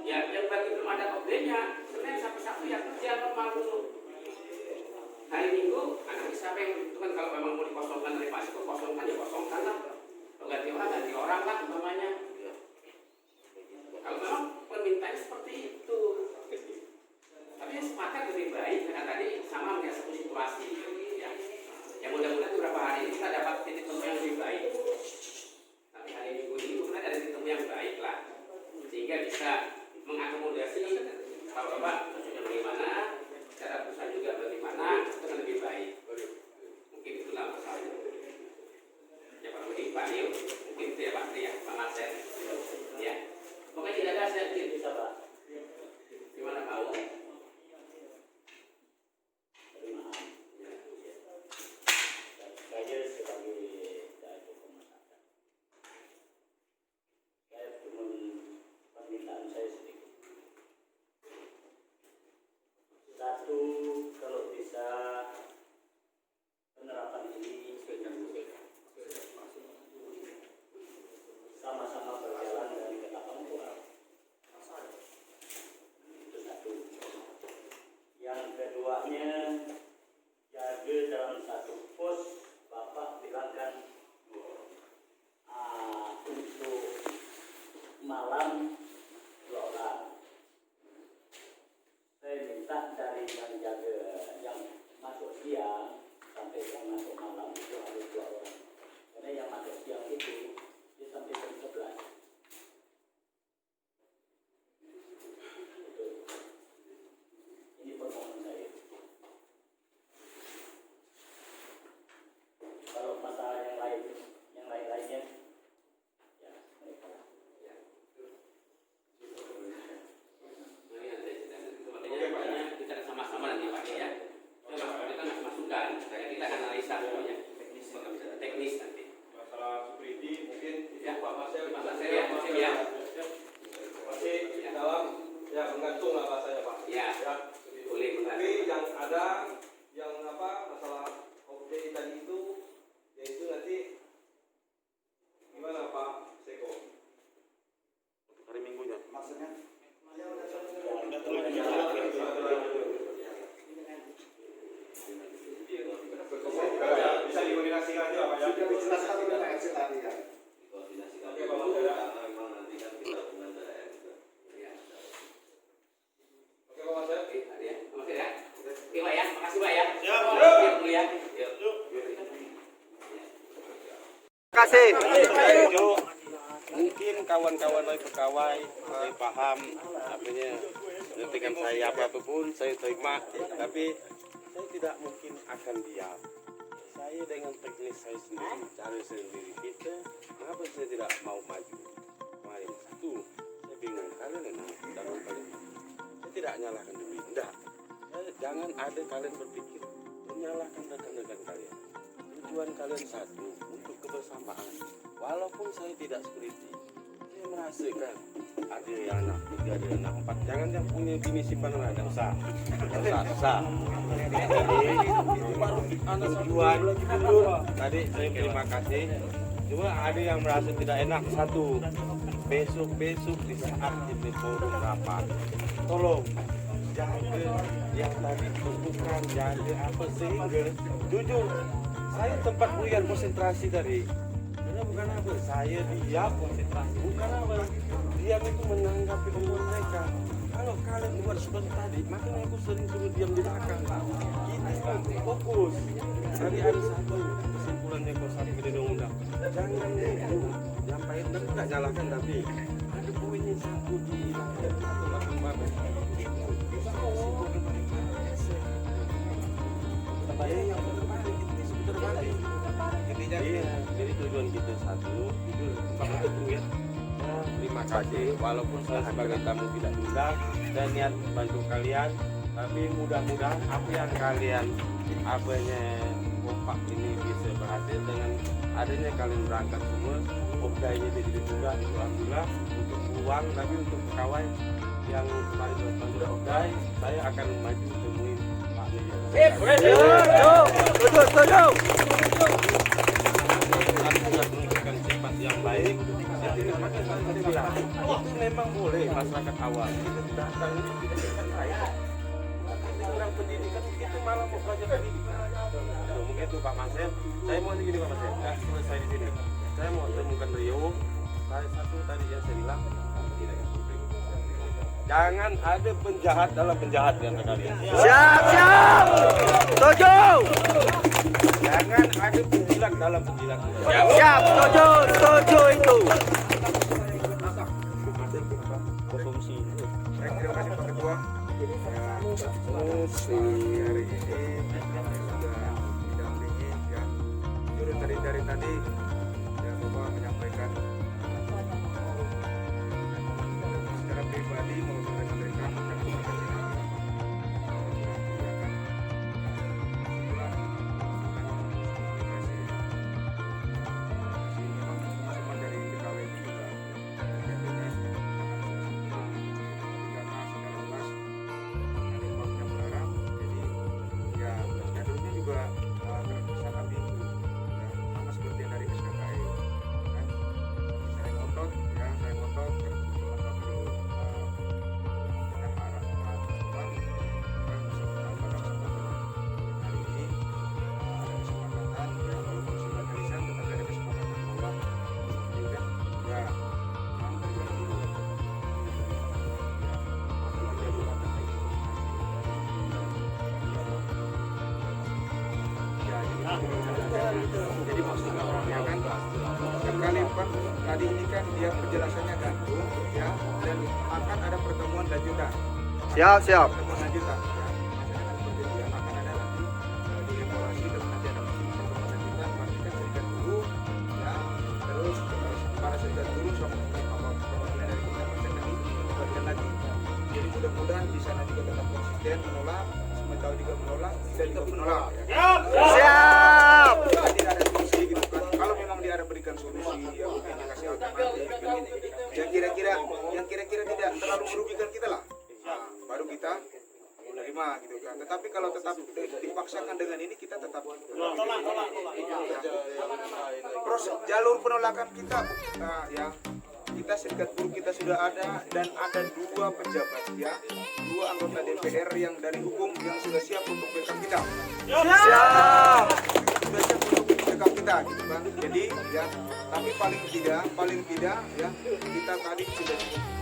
Ya yang bagi belum ada update-nya, Senin sampai Sabtu ya kerja normal dulu. Hari Minggu, anak siapa yang menentukan kalau memang mau dikosongkan dari Pak Siko, kosongkan ya kosongkan lah. Kalau ganti orang lah umpamanya. Kalau memang permintaan seperti itu. Tapi yang sepakat lebih baik karena tadi sama melihat satu situasi ya. Yang mudah-mudahan beberapa hari ini kita dapat titik temu yang lebih baik. Tapi hari Minggu ini mungkin ada titik temu yang baik lah, sehingga bisa mengakomodasi kalau Bapak cocoknya bagaimana, cara perusahaan juga bagaimana, itu kan lebih baik. Mungkin itulah masalahnya. Ya Pak Budi, Pak Rio, mungkin itu ya Pak Ria, Pak Marcel. Ya, pokoknya tidak ada saya bisa Pak. Gimana mau? Saya sebagai daerah pemasaran, saya cuma permintaan saya sedikit. Satu, kalau bisa penerapan ini sama-sama berjalan dari ketapang luar. Itu satu. Yang keduanya, jaga dalam satu pos. Bapak bilangkan untuk malam 2 orang. Saya minta dari yang jaga yang masuk siang sampai yang masuk malam itu harus 2 orang. Karena yang masuk siang itu dia sampai jam 11. Itu. Ini permohonan saya. Kalau masalah yang lain-lainnya, ya mereka. Ya. Makanya kita sama-sama nanti Pak ya. Kita ngasih masukan, kita analisa semuanya. Teknis nanti. Masalah security mungkin Ya Pak Marcel, Pak Marcel ya, ya. masih dalam ya menggantung lah bahasanya Pak. Ya. Boleh Tapi yang ada yang apa masalah update tadi itu yaitu nanti gimana Pak Seko? Hari Minggunya. Maksudnya? Bisa dikoordinasikan aja Pak ya. Sudah dijelaskan oleh Pak RC tadi ya. Dikoordinasikan Oke, Pak Marcel. karena memang nanti kan kita hubungan daerah juga. Ya. Oke Pak Marcel. Oke, ya. Oke ya. Oke Pak ya, makasih kasih. Mungkin kawan-kawan pegawai saya paham artinya dengan saya apapun saya terima, tapi saya tidak mungkin akan diam. Saya dengan teknis saya sendiri, cara sendiri kita, mengapa saya tidak mau maju? Kemarin satu, saya bingung kalian enak dalam kalian. Saya tidak nyalahkan diri, tidak. Jangan ada kalian berpikir menyalahkan rekan-rekan kalian. Tujuan kalian satu untuk kebersamaan. Walaupun saya tidak security, saya merasakan ada yang anak 3, ada yang anak 4. Jangan yang punya bini simpan ada usah. Jadi itu baru anak tujuan. Tadi saya terima kasih. Cuma ada yang merasa tidak enak satu. Besok di saat ini forum rapat, tolong jaga yang tadi tunjukkan, jaga apa sehingga jujur saya tempat buyar konsentrasi tadi. Karena bukan apa, saya diam konsentrasi, bukan apa, diam itu menanggapi omongan mereka. Kalau kalian buat seperti tadi, makanya aku sering suruh diam di belakang. Kita fokus. Tadi ada satu kesimpulannya kosan di undang. Jangan nyampain dan tidak nyalakan, tapi ada poinnya satu di atau 8 saya yang terbalik itu seputar balik. Jadi tujuan kita satu, jujur sama itu ya. Terima kasih, walaupun saya sebagai tamu tidak diundang dan niat bantu kalian, tapi mudah-mudahan apa yang kalian kompak ini bisa berhasil dengan adanya kalian berangkat semua. Obdainya jadi ditunda, alhamdulillah. Untuk uang, tapi untuk pegawai yang kemarin bantu obdai, saya akan maju temuin Pak Media. Setuju. Menunjukkan sifat yang baik. Itu memang boleh masyarakat awal. Kita datang ini pendidikan baik. Kita kurang pendidikan, kita malah mau belajar pendidikan. Mungkin itu Pak Masem. Saya mau begini Pak Masem. Nggak selesai di sini. Saya mau temukan Rio. Satu tadi yang saya bilang. Jangan ada penjahat dalam penjahat di antara kalian. Siap. Setuju. Jangan ada penjilat dalam penjilat. Siap. Setuju itu. Terima kasih Pak Ketua. Hari ini sudah didampingi ya. Jujur dari tadi ya Bapak menyampaikan secara pribadi maupun rekan-rekan dan jadi maksudnya ya kan sekali Pak tadi ini kan dia penjelasannya gantung ya dan akan ada pertemuan lanjutan. Siap. Pertemuan lanjutan ya. Maksudnya seperti itu ya akan ada nanti dievaluasi dan nanti ada pertemuan lanjutan berarti kan serikat buruh ya terus para serikat buruh sama perwakilan dari kementerian nanti kembalikan lagi. Jadi mudah-mudahan di sana juga tetap konsisten menolak, sementara juga menolak dan juga menolak. Ya. Siap. Tidak ada solusi gitu kan. Kalau memang dia ada berikan solusi, ya mungkin dikasih alternatif. Yang kira-kira tidak terlalu merugikan kita lah. Nah, baru kita menerima gitu kan. Tetapi kalau tetap dipaksakan dengan ini kita tetap proses jalur penolakan kita ya kita serikat buruh kita sudah ada dan ada 2 pejabat ya 2 anggota DPR yang dari hukum yang sudah siap untuk backup kita. Siap. Sudah siap untuk backup kita gitu kan. Jadi ya tapi paling tidak ya kita tadi sudah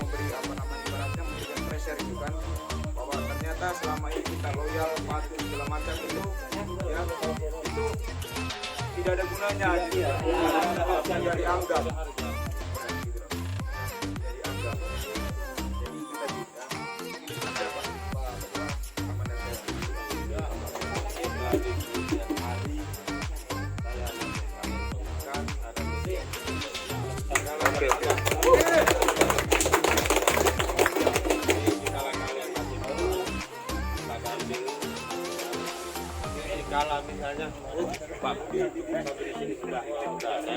memberi ibaratnya memberikan pressure itu kan bahwa ternyata selama ini kita loyal patuh segala macam itu ya itu tidak ada gunanya gitu. yang dianggap. Jadi kita juga ada amanat Kalau misalnya Pak di sini sudah saya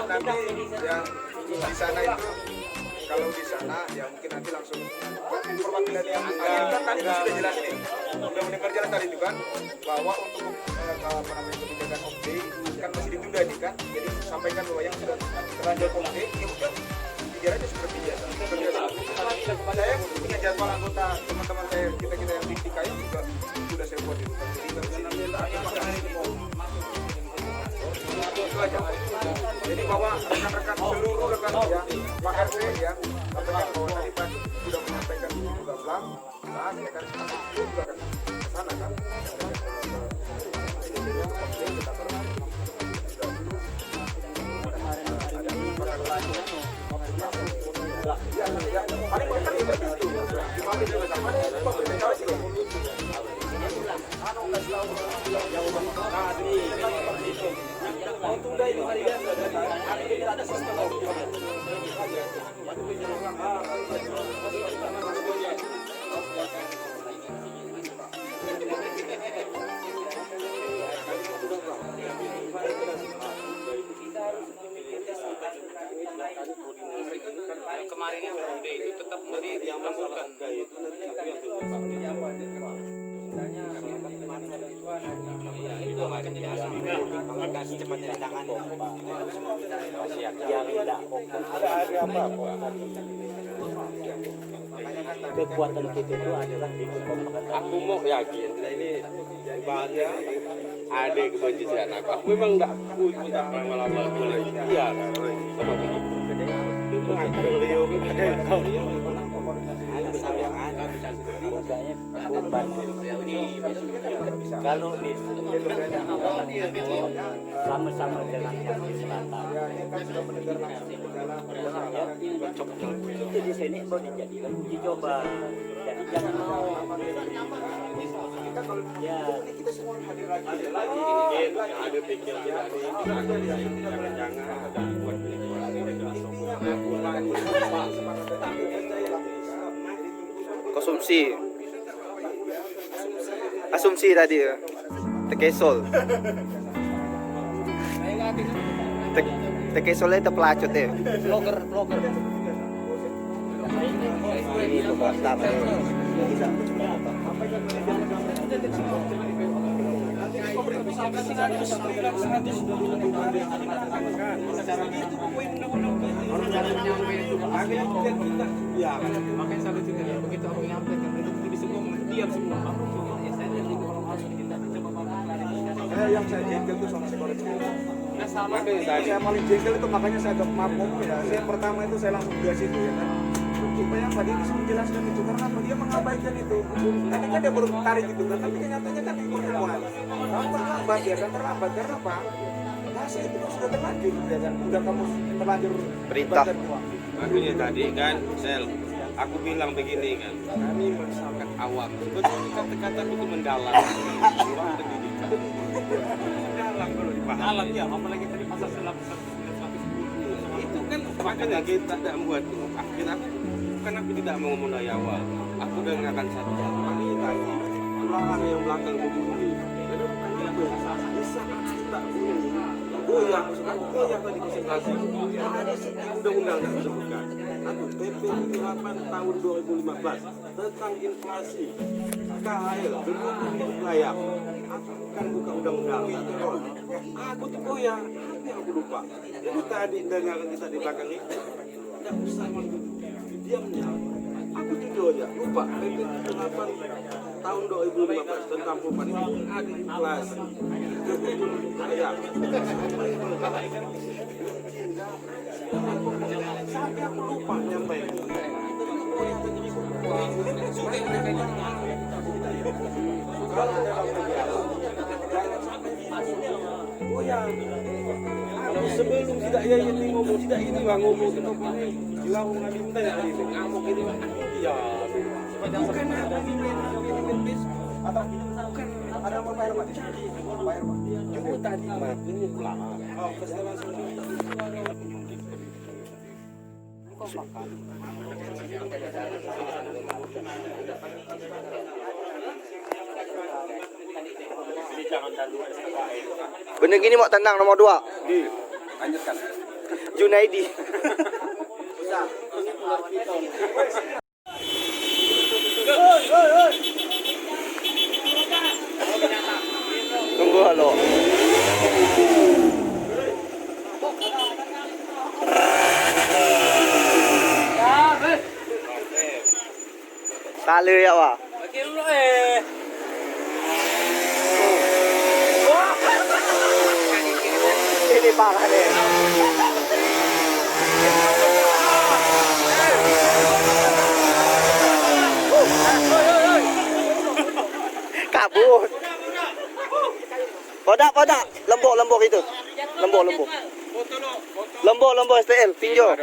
nanti yang di sana itu kalau di sana ya mungkin nanti langsung perwakilan yang kan itu sudah jelas nih, sudah mendengar jelas tadi itu kan bahwa untuk kebijakan OPD kan masih ditunda nih kan, jadi sampaikan bahwa yang sudah terlanjur OPD ya udah biar aja seperti biasa. Saya punya jadwal anggota teman-teman saya kita yang di KKI juga sudah saya buat itu kan, jadi itu aja. Jadi bahwa rekan-rekan seluruh rekan ya Pak RT ya sampaikan bahwa tadi Pak sudah menyampaikan ini juga pelan saat ya kan itu juga kan ke sana kan. Ya, paling penting seperti itu. Dimakai juga sama mau tunda itu hari biasa dan hari ini tidak ada sistem kemarin yang udah itu tetap yang melakukan itu kekuatan kita itu adalah di aku mau yakin ini bahannya ada kebajikan aku memang enggak aku tidak malah boleh iya sama begitu itu ada beliau ada kalau sama-sama dengan yang di selatan itu di sini mau dijadikan uji coba, jadi jangan mau ya kita semua hadir lagi ada pikir jangan buat Konsumsi. Asumsi tadi ya. Tekesol. Tekesol itu pelacot ya. Vlogger. Ini itu pertama. Makanya saya juga begitu aku nyampaikan itu semua diam semua. Yang saya jengkel itu sama sekolah saya paling jengkel itu makanya saya agak mabuk ya. Saya pertama itu saya langsung gas itu ya kan, supaya Pak dia bisa menjelaskan itu karena apa dia mengabaikan itu. Tadi kan dia baru tarik itu kan, tapi kenyataannya kan itu pertemuan terlambat ya kan, terlambat karena apa? Masa itu kan sudah terlanjur ya kan, udah kamu terlanjur Perintah. makanya tadi kan aku bilang begini kan, kami masyarakat awam betul kata-kata itu mendalam mendalam kalau dipahami ya, apalagi tadi pasal 110 itu kan makanya kita tidak membuat itu. Akhirnya bukan aku tidak mau ngomong dari awal, aku dengarkan satu kali lagi ulangan yang belakang begini karena bukan itu bisa kita goyang tadi konsentrasi ada undang-undang yang disebutkan atau PP 78 tahun 2015 tentang inflasi KHL berhubung layak bukan undang-undang aku tuh goyang tapi aku lupa jadi tadi dengarkan kita di belakang ini tidak usah diamnya aku tuh aja lupa PP 78 tahun 2015 tentang perubahan itu ada inflasi layak sampai aku lupa nyampaikan Tidak ya ini ngomong, tidak ini bang ngomong kenapa ini? Juga aku nggak minta ya ini ngamuk ini bang. Iya. Bukan ada Atau bukan ada yang mau bayar Pak? Bayar Pak. cuma tadi mah ini pulang. Oh, kesalahan Bener gini mau tenang nomor 2. lanjutkan. Junaidi. Tunggu halo. Kali ya Pak. Ini parah deh. Kabur. Podak, lembok itu. Lembok STL, pinjau.